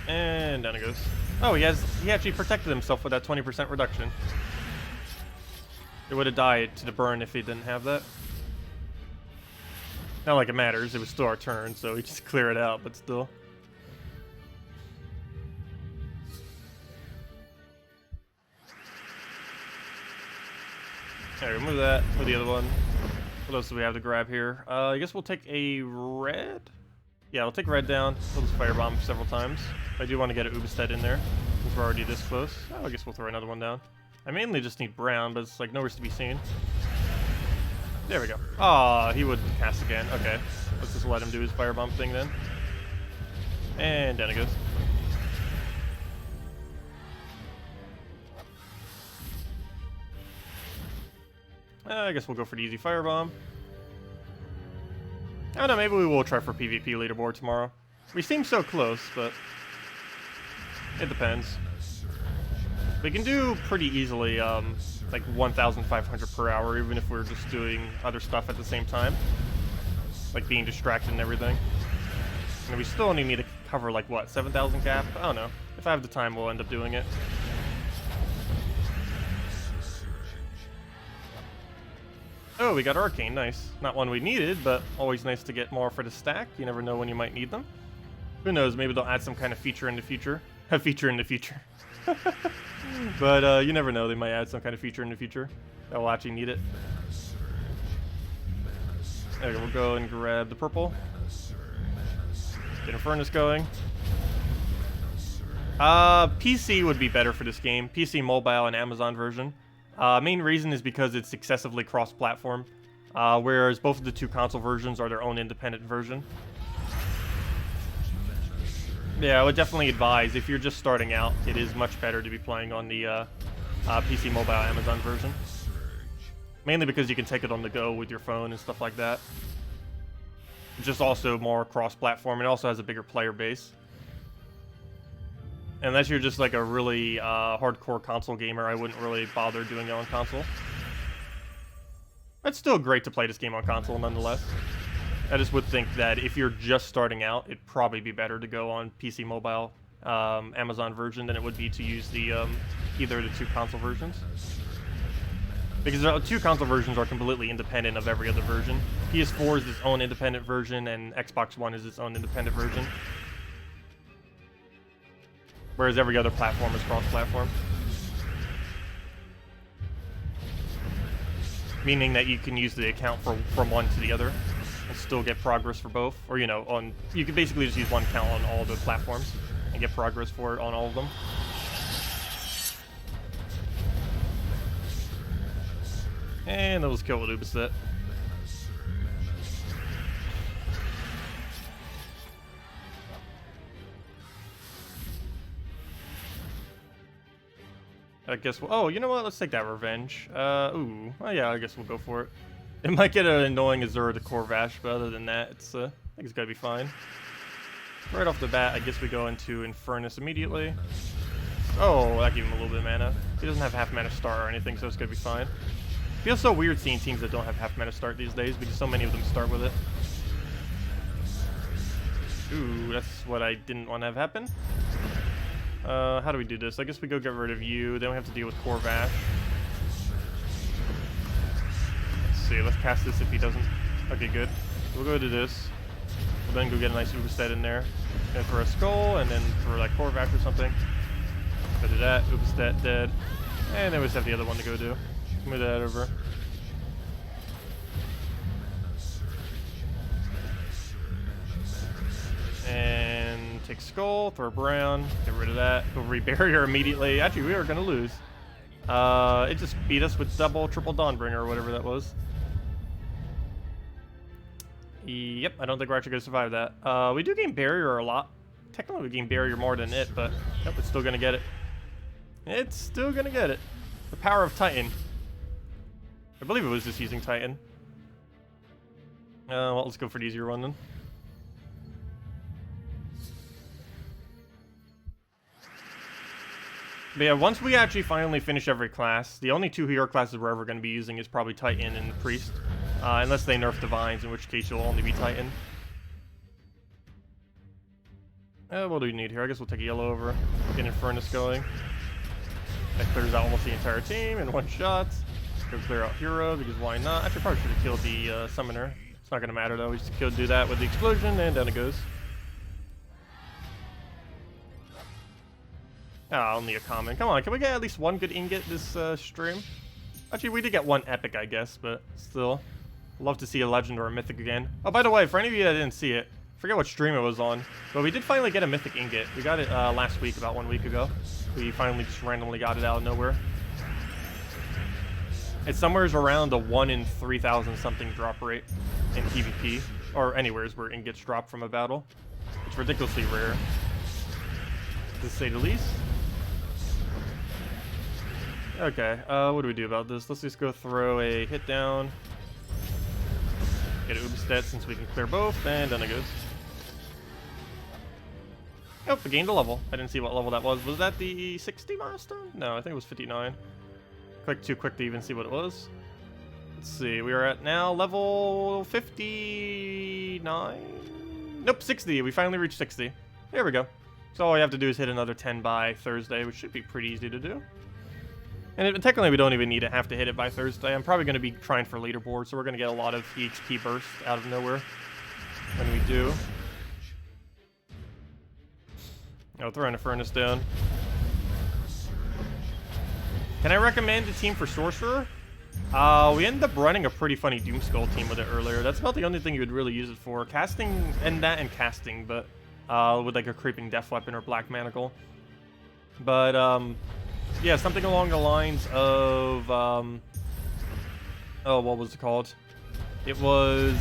And down it goes. Oh, he actually protected himself with that 20% reduction. It would have died to the burn if he didn't have that. Not like it matters, it was still our turn, so we just clear it out, but still. Alright, remove that, move the other one. What else do we have to grab here? I guess we'll take a red? Yeah, we'll take red down. We'll just firebomb several times. I do want to get an Ubistet in there, since we're already this close. Oh, I guess we'll throw another one down. I mainly just need brown, but it's like nowhere to be seen. There we go. Ah, he would cast again. Okay, let's just let him do his firebomb thing then. And down it goes. I guess we'll go for the easy firebomb. I don't know, maybe we will try for PvP leaderboard tomorrow. We seem so close, but it depends. We can do pretty easily, like 1,500 per hour, even if we're just doing other stuff at the same time. Like being distracted and everything. And we still only need to cover, like, what, 7,000 cap? I don't know. If I have the time, we'll end up doing it. Oh, we got Arcane, nice. Not one we needed, but always nice to get more for the stack. You never know when you might need them. Who knows, maybe they'll add some kind of feature in the future. A feature in the future. But you never know, they might add some kind of feature in the future that will actually need it. Okay, we'll go and grab the purple. Get a furnace going. PC would be better for this game. PC, mobile, and Amazon version. Main reason is because it's excessively cross-platform, whereas both of the two console versions are their own independent version. Yeah, I would definitely advise, if you're just starting out, it is much better to be playing on the PC, mobile, Amazon version. Mainly because you can take it on the go with your phone and stuff like that. It's just also more cross-platform. It also has a bigger player base. Unless you're just like a really hardcore console gamer, I wouldn't really bother doing it on console. It's still great to play this game on console nonetheless. I just would think that if you're just starting out, it'd probably be better to go on PC, mobile, Amazon version than it would be to use the either of the two console versions. Because the two console versions are completely independent of every other version. PS4 is its own independent version, and Xbox One is its own independent version. Whereas every other platform is cross-platform. Meaning that you can use the account from one to the other and still get progress for both. Or, you know, you can basically just use one account on all the platforms and get progress for it on all of them. And that was kill with Ubistet. I guess oh, you know what? Let's take that revenge. Ooh. Oh, yeah, I guess we'll go for it. It might get an annoying Azura to Corvash, but other than that, it's, I think it's gotta be fine. Right off the bat, I guess we go into Infernus immediately. Oh, that gave him a little bit of mana. He doesn't have half mana start or anything, so it's gonna be fine. Feels so weird seeing teams that don't have half mana start these days, because so many of them start with it. Ooh, that's what I didn't want to have happen. How do we do this? I guess we go get rid of you, then we have to deal with Corvash. Let's see, let's cast this if he doesn't. Okay, good. We'll go to this. We'll then go get a nice Ubistet in there. And for a skull, and then for like Corvash or something. Go do that, Ubistet dead. And then we just have the other one to go do. Move that over. And take skull, throw brown, get rid of that, go rebarrier immediately. Actually, we were gonna lose. It just beat us with double, triple Dawnbringer or whatever that was. Yep, I don't think we're actually gonna survive that. We do gain barrier a lot. Technically, we gain barrier more than it, but yep, it's still gonna get it. It's still gonna get it. The power of Titan. I believe it was just using Titan. Well, let's go for the easier one then. But yeah, once we actually finally finish every class, the only 2 hero classes we're ever going to be using is probably Titan and Priest. Unless they nerf Divines, in which case you'll only be Titan. What do we need here? I guess we'll take a yellow over. Get Infernus going. That clears out almost the entire team in 1 shot. Go clear out hero, because why not? Actually, probably should have killed the summoner. It's not going to matter though, we just do that with the explosion, and down it goes. Ah, only a common. Come on, can we get at least 1 good ingot this stream? Actually, we did get 1 epic, I guess, but still. Love to see a legend or a mythic again. Oh, by the way, for any of you that didn't see it, I forget what stream it was on, but we did finally get a mythic ingot. We got it last week, about 1 week ago. We finally just randomly got it out of nowhere. It's somewhere around a 1 in 3,000 something drop rate in PvP, or anywheres where ingots drop from a battle. It's ridiculously rare, to say the least. Okay, what do we do about this? Let's just go throw a hit down. Get an Ubstet since we can clear both, and then it goes. Oh, we gained a level. I didn't see what level that was. Was that the 60 milestone? No, I think it was 59. Clicked too quick to even see what it was. Let's see, we are at now level 59? Nope, 60. We finally reached 60. There we go. So all we have to do is hit another 10 by Thursday, which should be pretty easy to do. And technically, we don't even need to have to hit it by Thursday. I'm probably going to be trying for leaderboard, so we're going to get a lot of EXP burst out of nowhere when we do. Oh, throwing a furnace down. Can I recommend a team for Sorcerer? We ended up running a pretty funny Doomskull team with it earlier. That's about the only thing you would really use it for. Casting, and casting, but with like a creeping death weapon or black manacle. But, yeah, something along the lines of, oh, what was it called? It was,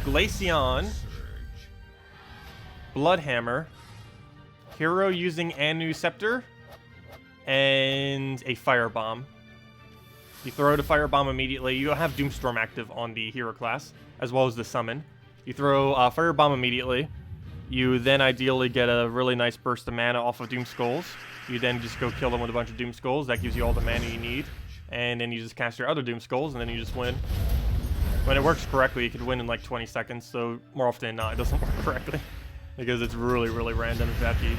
Glaceon, Bloodhammer, hero using Anu Scepter, and a Firebomb. You throw the Firebomb immediately. You have Doomstorm active on the hero class, as well as the summon. You throw Firebomb immediately. You then ideally get a really nice burst of mana off of Doomskulls. You then just go kill them with a bunch of Doomskulls. That gives you all the mana you need. And then you just cast your other Doomskulls, and then you just win. When it works correctly, you can win in like 20 seconds, so more often than not, it doesn't work correctly. Because it's really, really random if it actually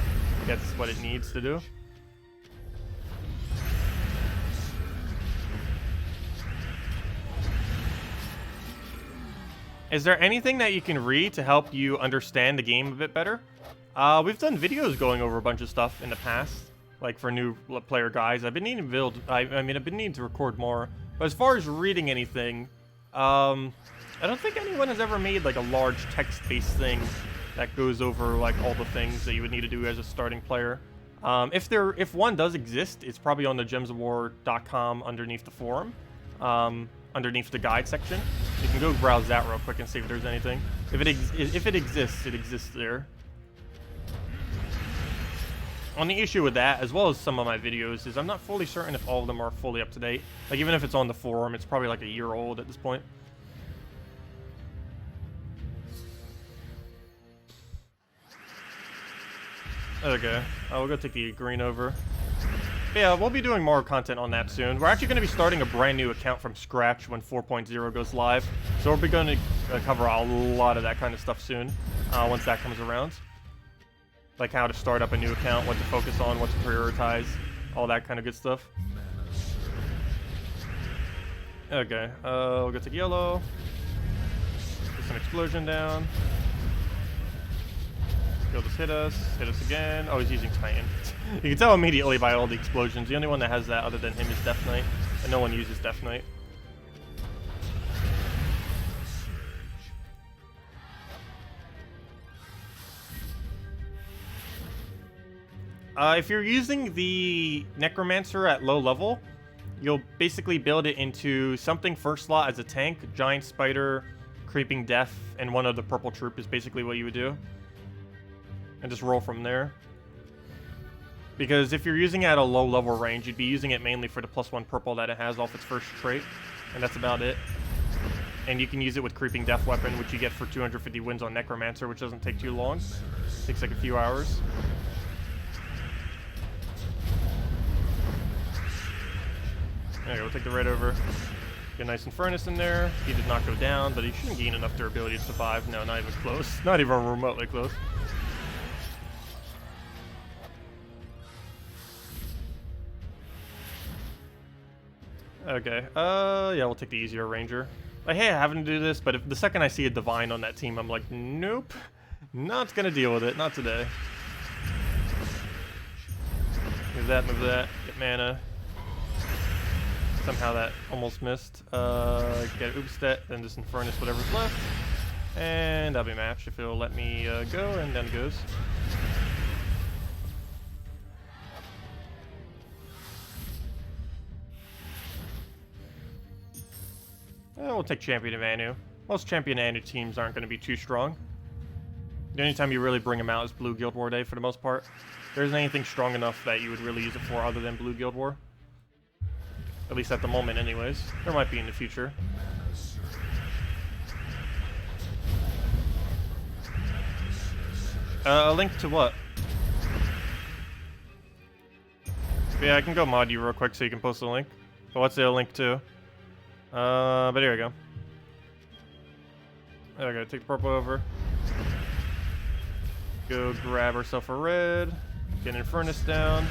gets what it needs to do. Is there anything that you can read to help you understand the game a bit better? We've done videos going over a bunch of stuff in the past, like for new player guides. I've been needing to build, I've been needing to record more. But as far as reading anything, I don't think anyone has ever made like a large text-based thing that goes over like all the things that you would need to do as a starting player. If one does exist, it's probably on the gemsofwar.com underneath the forum, underneath the guide section. You can go browse that real quick and see if there's anything. If it exists, it exists there. On the issue with that, as well as some of my videos, is I'm not fully certain if all of them are fully up to date. Like even if it's on the forum, it's probably like a year old at this point. Okay, we'll go take the green over. But yeah, we'll be doing more content on that soon. We're actually going to be starting a brand new account from scratch when 4.0 goes live. So we'll be going to cover a lot of that kind of stuff soon, once that comes around. Like how to start up a new account, what to focus on, what to prioritize, all that kind of good stuff. Okay, we'll go take yellow. Get some explosion down. He'll just hit us again. Oh, he's using Titan. You can tell immediately by all the explosions. The only one that has that other than him is Death Knight, and no one uses Death Knight. If you're using the Necromancer at low level, you'll basically build it into something first slot as a tank, Giant Spider, Creeping Death, and one of the Purple Troop is basically what you would do. And just roll from there. Because if you're using it at a low level range, you'd be using it mainly for the +1 purple that it has off its first trait. and that's about it. And you can use it with Creeping Death Weapon, which you get for 250 wins on Necromancer, which doesn't take too long. It takes like a few hours. There you go, we'll take the red over. Get a nice Infernus in there. He did not go down, but he shouldn't gain enough durability to survive. No, not even close. Not even remotely close. Okay, yeah, we'll take the easier Ranger. I hate having to do this, but if the second I see a Divine on that team, I'm like, nope. Not gonna deal with it, not today. Move that, get mana. Somehow that almost missed. Get Ubstet, then just Infernus whatever's left. And that'll be matched if it'll let me go, and then it goes. We'll take Champion of Anu. Most Champion Anu teams aren't going to be too strong. The only time you really bring them out is Blue Guild War Day for the most part. There isn't anything strong enough that you would really use it for other than Blue Guild War. At least at the moment anyways. There might be in the future. A link to what? Yeah, I can go mod you real quick so you can post the link. But what's the link to? But here we go. Okay, take the purple over. Go grab herself a red. Get Infernus down.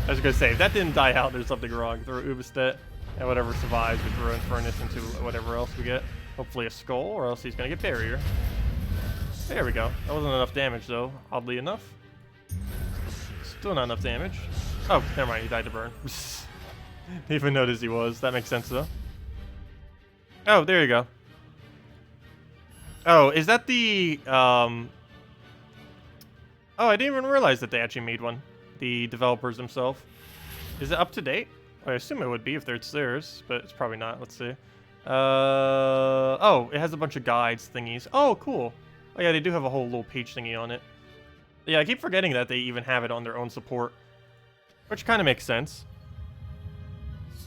I was gonna say, if that didn't die out, there's something wrong. Throw Ubstet, and whatever survives, we throw Infernus into whatever else we get. Hopefully a skull, or else he's gonna get Barrier. There we go. That wasn't enough damage, though, oddly enough. Still not enough damage. Oh, never mind, he died to burn. Didn't even notice he was. That makes sense, though. Oh, there you go. Oh, is that the, Oh, I didn't even realize that they actually made one. The developers themselves. Is it up to date? I assume it would be if it's theirs, but it's probably not. Let's see. Oh, it has a bunch of guides thingies. Oh, cool. Oh, yeah, they do have a whole little page thingy on it. Yeah, I keep forgetting that they even have it on their own support, which kind of makes sense.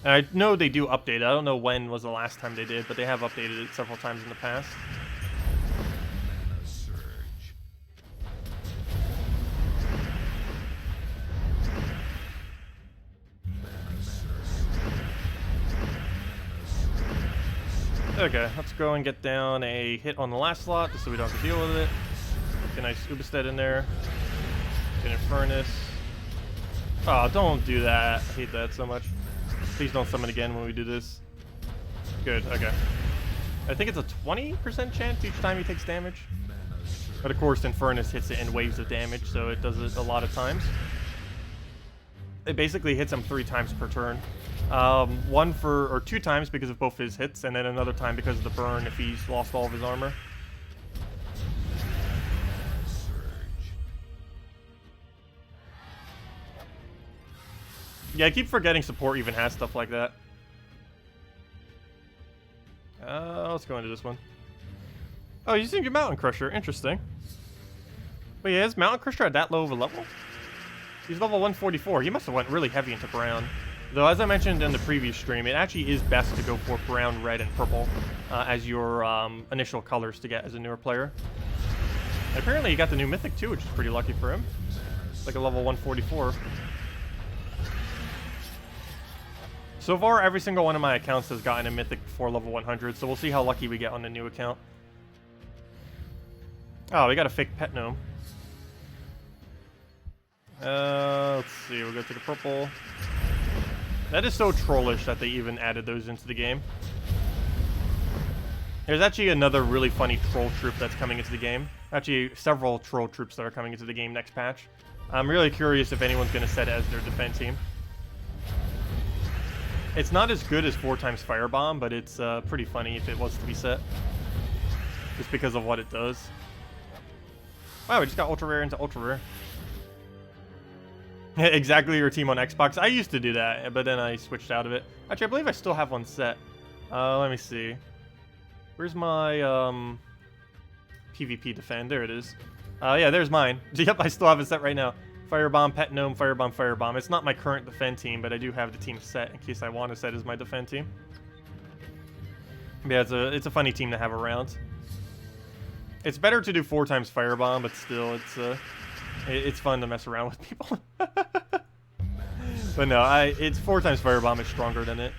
And I know they do update it. I don't know when was the last time they did, but they have updated it several times in the past. Okay, let's go and get down a hit on the last slot, just so we don't have to deal with it. Get a nice Ubstet in there. Get Infernus. Oh, don't do that. I hate that so much. Please don't summon again when we do this. Good, okay. I think it's a 20% chance each time he takes damage. But of course, Infernus hits it in waves of damage, so it does it a lot of times. It basically hits him 3 times per turn. 2 times because of both his hits, and then another time because of the burn if he's lost all of his armor. Yeah, I keep forgetting support even has stuff like that. Let's go into this one. Oh, he's using your Mountain Crusher. Interesting. Wait, he has Mountain Crusher at that low of a level? He's level 144. He must have went really heavy into brown. Though, as I mentioned in the previous stream, it actually is best to go for brown, red, and purple as your initial colors to get as a newer player. And apparently, he got the new Mythic too, which is pretty lucky for him. It's like a level 144. So far, every single one of my accounts has gotten a Mythic before level 100, so we'll see how lucky we get on the new account. Oh, we got a fake pet gnome. Let's see, we'll go take a purple. That is so trollish that they even added those into the game. There's actually another really funny troll troop that's coming into the game. Actually, several troll troops that are coming into the game next patch. I'm really curious if anyone's going to set it as their defense team. It's not as good as 4 times Firebomb, but it's pretty funny if it was to be set. Just because of what it does. Wow, we just got ultra rare into ultra rare. Exactly your team on Xbox. I used to do that, but then I switched out of it. Actually, I believe I still have one set. Let me see. Where's my PvP defend? There it is. Yeah, there's mine. Yep, I still have it set right now. Firebomb, Pet Gnome, Firebomb, Firebomb. It's not my current defend team, but I do have the team set in case I want to set as my defend team. Yeah, it's a funny team to have around. It's better to do 4 times Firebomb, but still, it's fun to mess around with people. But no, it's 4 times Firebomb is stronger than it.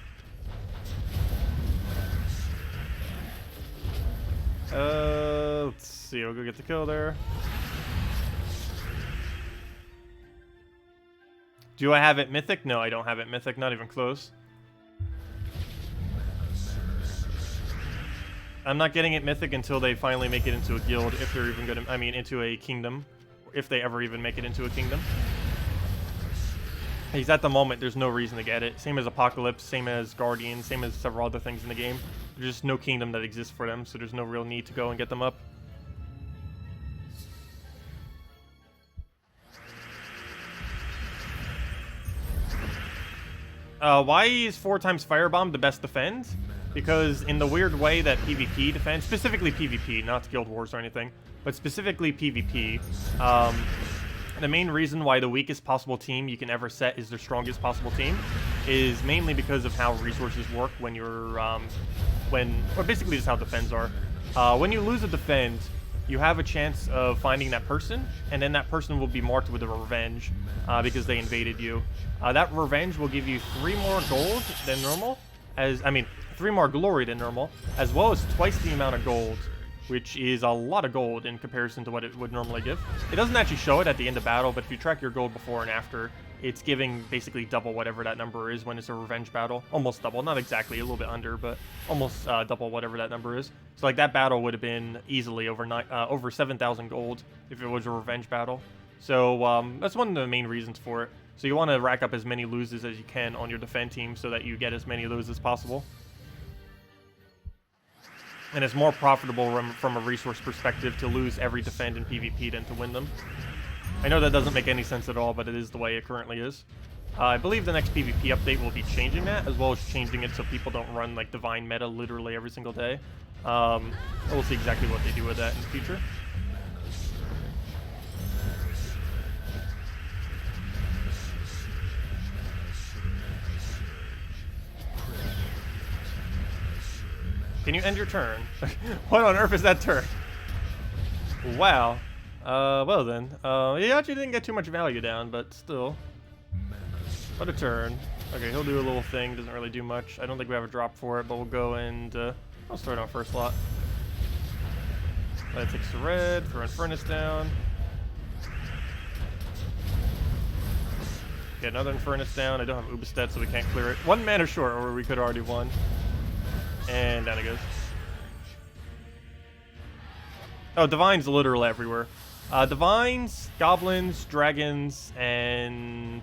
Let's see. We'll go get the kill there. Do I have it Mythic? No, I don't have it Mythic. Not even close. I'm not getting it Mythic until they finally make it into a guild, if they're even gonna, I mean, into a kingdom. If they ever even make it into a kingdom. Because at the moment, there's no reason to get it. Same as Apocalypse, same as Guardian, same as several other things in the game. There's just no kingdom that exists for them, so there's no real need to go and get them up. Why is 4 times Firebomb the best defend? Because in the weird way that PvP defends, specifically PvP, not Guild Wars or anything, but specifically PvP, the main reason why the weakest possible team you can ever set is their strongest possible team is mainly because of how resources work when you're, or basically just how defends are. When you lose a defend, you have a chance of finding that person, and then that person will be marked with a revenge because they invaded you. That revenge will give you 3 more gold than normal, 3 more glory than normal, as well as twice the amount of gold, which is a lot of gold in comparison to what it would normally give. It doesn't actually show it at the end of battle, but if you track your gold before and after, it's giving basically double whatever that number is when it's a revenge battle. Almost double, not exactly, a little bit under, but almost double whatever that number is. So like that battle would have been easily over 7,000 gold if it was a revenge battle. So that's one of the main reasons for it. So you want to rack up as many loses as you can on your defend team so that you get as many of those as possible. And it's more profitable from a resource perspective to lose every defend in PvP than to win them. I know that doesn't make any sense at all, but it is the way it currently is. I believe the next PvP update will be changing that, as well as changing it so people don't run like Divine meta literally every single day. We'll see exactly what they do with that in the future. Can you end your turn? What on earth is that turn? Wow. Well then. He actually didn't get too much value down, but still. What a turn. Okay, he'll do a little thing. Doesn't really do much. I don't think we have a drop for it, but we'll go and I'll start on first lot. That takes the red. Throw Infernus down. Get another Infernus down. I don't have Ubistet, so we can't clear it. 1 mana short, or we could have already won. And down it goes. Oh, Divines literally everywhere. Divines, Goblins, Dragons, and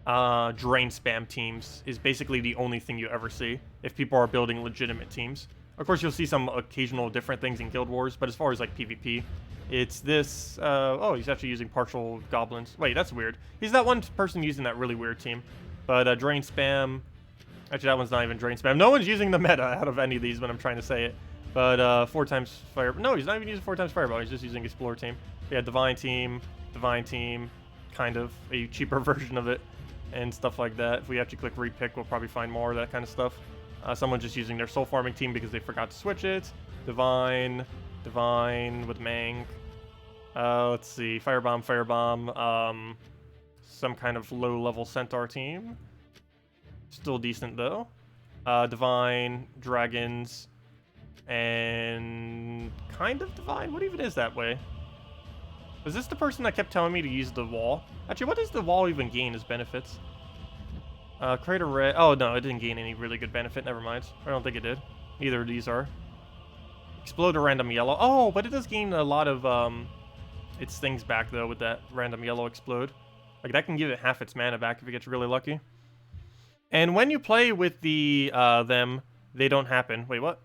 Drain spam teams is basically the only thing you ever see if people are building legitimate teams. Of course, you'll see some occasional different things in Guild Wars, but as far as like PvP, it's this. Oh, he's actually using partial Goblins. Wait, that's weird. He's that one person using that really weird team. But Drain spam. Actually, that one's not even Drain spam. No one's using the meta out of any of these when I'm trying to say it. But 4 times fire. No, he's not even using 4 times fireball. He's just using Explorer team. Yeah, Divine team, kind of a cheaper version of it, and stuff like that. If we actually click repick, we'll probably find more of that kind of stuff. Someone's just using their soul farming team because they forgot to switch it. Divine with Mang. Let's see, Firebomb. Some kind of low-level Centaur team. Still decent though. Divine, Dragons, and kind of Divine. What even is that way? Was this the person that kept telling me to use the wall? Actually, what does the wall even gain as benefits? Create a red. Oh no, it didn't gain any really good benefit. Never mind. I don't think it did. Neither of these are. Explode a random yellow. Oh, but it does gain a lot of its things back though with that random yellow explode. Like that can give it half its mana back if it gets really lucky. And when you play with the them, they don't happen. Wait, what?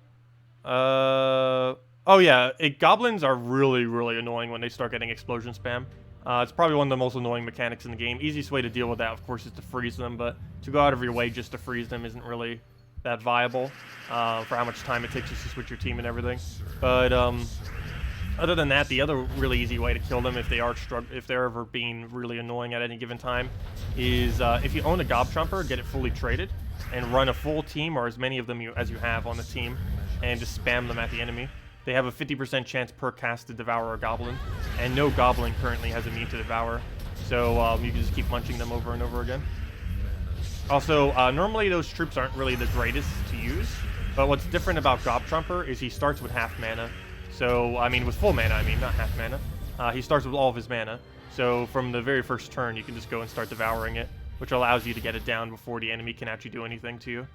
Oh yeah, goblins are really, really annoying when they start getting explosion spam. It's probably one of the most annoying mechanics in the game. Easiest way to deal with that, of course, is to freeze them, but to go out of your way just to freeze them isn't really that viable for how much time it takes you to switch your team and everything. But Other than that, the other really easy way to kill them if they're ever being really annoying at any given time is if you own a Gob Trumper, get it fully traded and run a full team or as many of them as you have on the team and just spam them at the enemy. They have a 50% chance per cast to devour a goblin, and no goblin currently has immune to devour, so you can just keep munching them over and over again. Also, normally those troops aren't really the greatest to use, but what's different about Gob Trumper is he starts with half mana. So, I mean, with full mana, not half mana. He starts with all of his mana. So, from the very first turn, you can just go and start devouring it, which allows you to get it down before the enemy can actually do anything to you.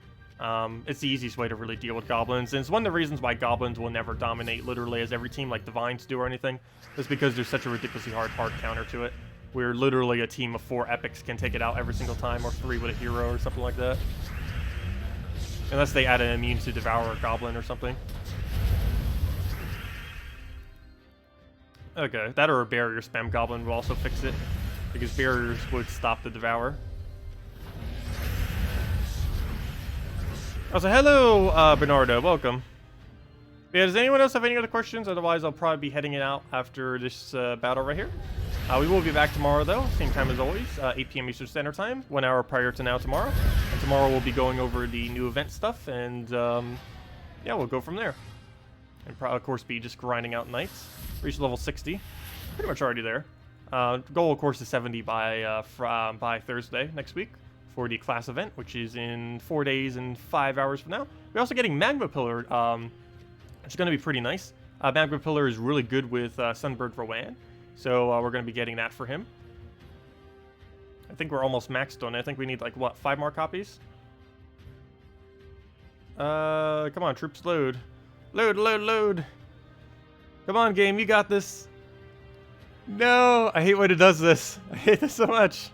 It's the easiest way to really deal with goblins, and it's one of the reasons why goblins will never dominate literally as every team like Divines do or anything, is because there's such a ridiculously hard counter to it, where literally a team of 4 epics can take it out every single time, or 3 with a hero or something like that. Unless they add an immune to devour a goblin or something. Okay, that or a barrier spam goblin will also fix it, because barriers would stop the devour. Also, hello, Bernardo, welcome. Yeah, does anyone else have any other questions? Otherwise, I'll probably be heading it out after this battle right here. We will be back tomorrow, though, same time as always, 8 p.m. Eastern Standard Time, 1 hour prior to now tomorrow. And tomorrow we'll be going over the new event stuff, and yeah, we'll go from there. And of course, be just grinding out knights. Reach level 60, pretty much already there. Goal, of course, is 70 by Thursday next week for the class event, which is in 4 days and 5 hours from now. We're also getting Magma Pillar, which is going to be pretty nice. Magma Pillar is really good with Sunbird Rowan, so we're going to be getting that for him. I think we're almost maxed on it. I think we need, like, what, 5 more copies? Come on, troops, load. Load, load, load. Come on, game, you got this. No, I hate when it does this. I hate this so much.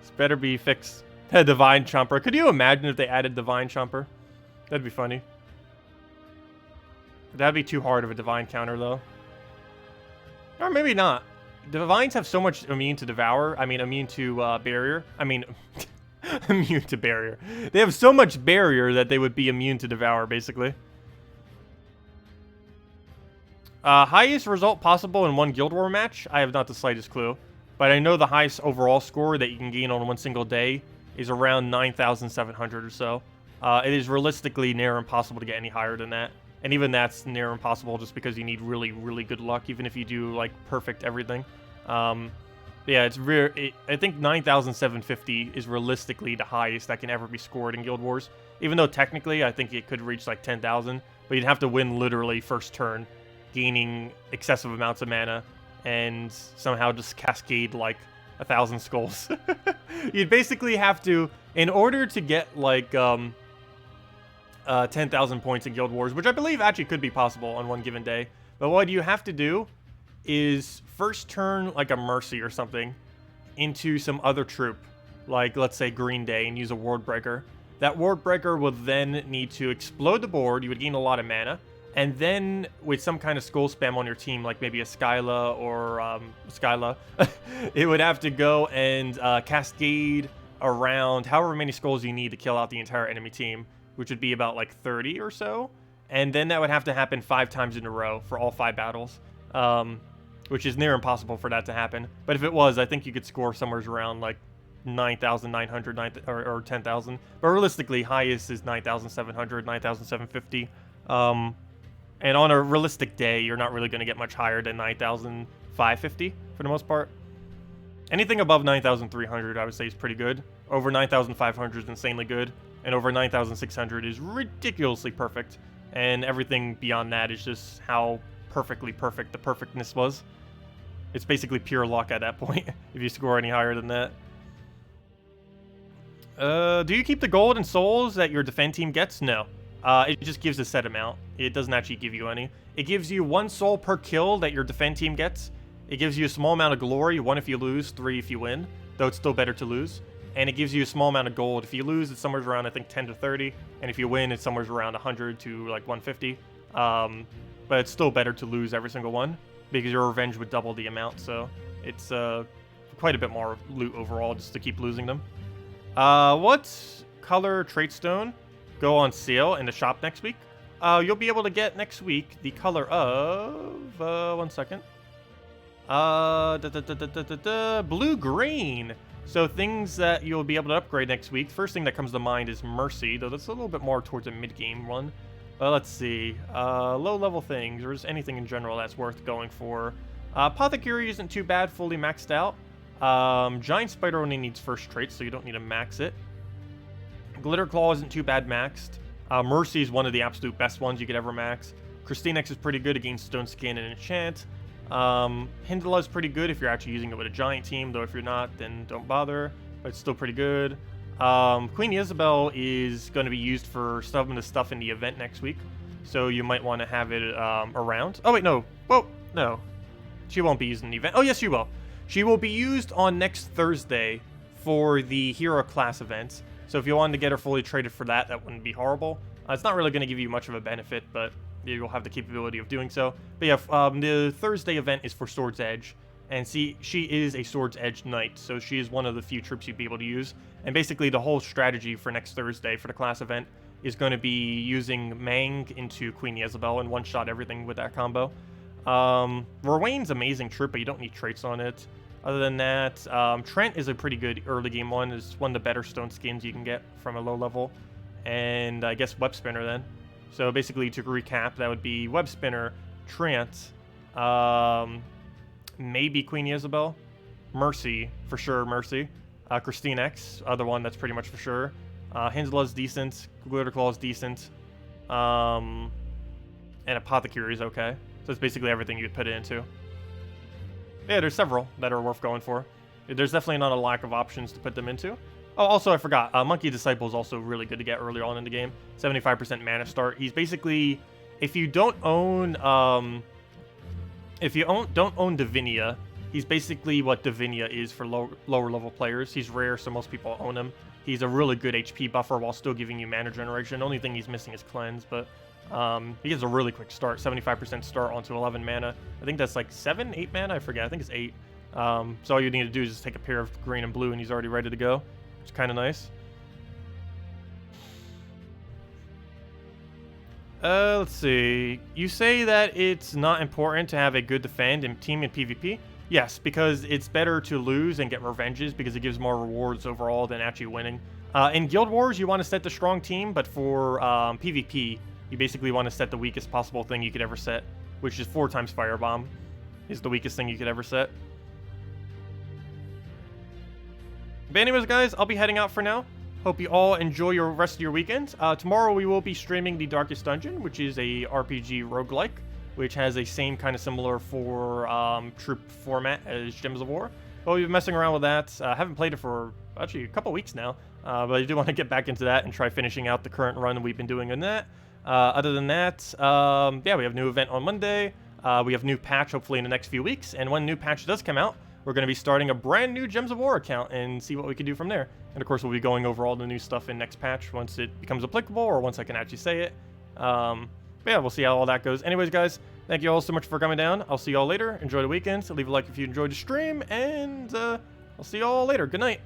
This better be fixed. Divine Chomper. Could you imagine if they added Divine Chomper? That'd be funny. That'd be too hard of a Divine counter, though. Or maybe not. Divines have so much immune to Devour. I mean, immune to Barrier. I mean, immune to Barrier. They have so much Barrier that they would be immune to Devour, basically. Highest result possible in one Guild War match? I have not the slightest clue. But I know the highest overall score that you can gain on one single day is around 9,700 or so. It is realistically near impossible to get any higher than that. And even that's near impossible just because you need really, really good luck, even if you do, like, perfect everything. Yeah, it's rare. I think 9,750 is realistically the highest that can ever be scored in Guild Wars. Even though technically I think it could reach, like, 10,000. But you'd have to win literally first turn, gaining excessive amounts of mana, and somehow just cascade, like, 1,000 skulls. You'd basically have to, in order to get, like, 10,000 points in Guild Wars, which I believe actually could be possible on one given day. But what you have to do is first turn, like, a Mercy or something into some other troop, like, let's say, Green Day, and use a Ward Breaker. That Ward Breaker will then need to explode the board. You would gain a lot of mana. And then, with some kind of skull spam on your team, like maybe a Skyla or Skyla, it would have to go and cascade around however many skulls you need to kill out the entire enemy team, which would be about like 30 or so. And then that would have to happen 5 times in a row for all 5 battles, which is near impossible for that to happen. But if it was, I think you could score somewhere around like 9,900 or 10,000. But realistically, highest is 9,700, 9,750. And on a realistic day, you're not really going to get much higher than 9,550 for the most part. Anything above 9,300, I would say, is pretty good. Over 9,500 is insanely good. And over 9,600 is ridiculously perfect. And everything beyond that is just how perfectly perfect the perfectness was. It's basically pure luck at that point, if you score any higher than that. Do you keep the gold and souls that your defend team gets? No. It just gives a set amount. It doesn't actually give you any. It gives you 1 soul per kill that your defend team gets. It gives you a small amount of glory, 1 if you lose, 3 if you win, though it's still better to lose. And it gives you a small amount of gold. If you lose, it's somewhere around, I think, 10 to 30. And if you win, it's somewhere around 100 to, like, 150. But it's still better to lose every single one, because your revenge would double the amount. So it's quite a bit more loot overall just to keep losing them. What color trait stone go on sale in the shop next week? you'll be able to get next week the color of, 1 second. Blue-green. So things that you'll be able to upgrade next week. First thing that comes to mind is Mercy, though that's a little bit more towards a mid-game one. Let's see. Low-level things, or just anything in general that's worth going for. Apothecary isn't too bad, fully maxed out. Giant Spider only needs first trait, so you don't need to max it. Glitter Claw isn't too bad maxed. Mercy is one of the absolute best ones you could ever max. KrissTigger is pretty good against Stone Skin and Enchant. Hindela is pretty good if you're actually using it with a giant team, though if you're not, then don't bother. But it's still pretty good. Queen Isabel is going to be used for some of the stuff in the event next week, so you might want to have it around. Oh wait, no. Well, no. She won't be used in the event. Oh yes, she will. She will be used on next Thursday for the Hero class event. So if you wanted to get her fully traded for that, that wouldn't be horrible. It's not really going to give you much of a benefit, but you'll have the capability of doing so. But yeah, the Thursday event is for Sword's Edge. And see, she is a Sword's Edge Knight, so she is one of the few troops you'd be able to use. And basically the whole strategy for next Thursday for the class event is going to be using Mang into Queen Isabel and one-shot everything with that combo. Rowain's amazing troop, but you don't need traits on it. Other than that, Trent is a pretty good early game one. It's one of the better stone skins you can get from a low level. And I guess Web Spinner then. So basically, to recap, that would be Web Spinner, Trent, maybe Queen Isabel, Mercy, for sure Mercy, KrissTigger, other one that's pretty much for sure. Hindela's decent, Glitter Claw's decent, and Apothecary is okay. So it's basically everything you'd put it into. Yeah, there's several that are worth going for. There's definitely not a lack of options to put them into. Oh, also I forgot, Monkey Disciple is also really good to get earlier on in the game. 75% mana start. He's basically, if you don't own, don't own Divinia, he's basically what Divinia is for lower level players. He's rare, so most people own him. He's a really good HP buffer while still giving you mana generation. The only thing he's missing is cleanse, but he has a really quick start, 75% start onto 11 mana. I think that's like 7, 8 mana, I forget. I think it's 8. So all you need to do is just take a pair of green and blue and he's already ready to go. It's kind of nice. Let's see. You say that it's not important to have a good defend and team in PvP. Yes, because it's better to lose and get revenges because it gives more rewards overall than actually winning. In Guild Wars, you want to set the strong team, but for PvP, you basically want to set the weakest possible thing you could ever set, which is 4 times Firebomb, is the weakest thing you could ever set. But anyways, guys, I'll be heading out for now. Hope you all enjoy your rest of your weekend. Tomorrow we will be streaming the Darkest Dungeon, which is a RPG roguelike, which has a same kind of similar for troop format as Gems of War. But we've been messing around with that. I haven't played it for actually a couple weeks now, but I do want to get back into that and try finishing out the current run we've been doing in that. Other than that, yeah, we have a new event on Monday. We have new patch hopefully in the next few weeks, and when new patch does come out, we're going to be starting a brand new Gems of War account and see what we can do from there. And of course, we'll be going over all the new stuff in next patch once it becomes applicable or once I can actually say it. But yeah, we'll see how all that goes. Anyways, guys, thank you all so much for coming down. I'll see you all later. Enjoy the weekend. Leave a like if you enjoyed the stream, and I'll see you all later. Good night.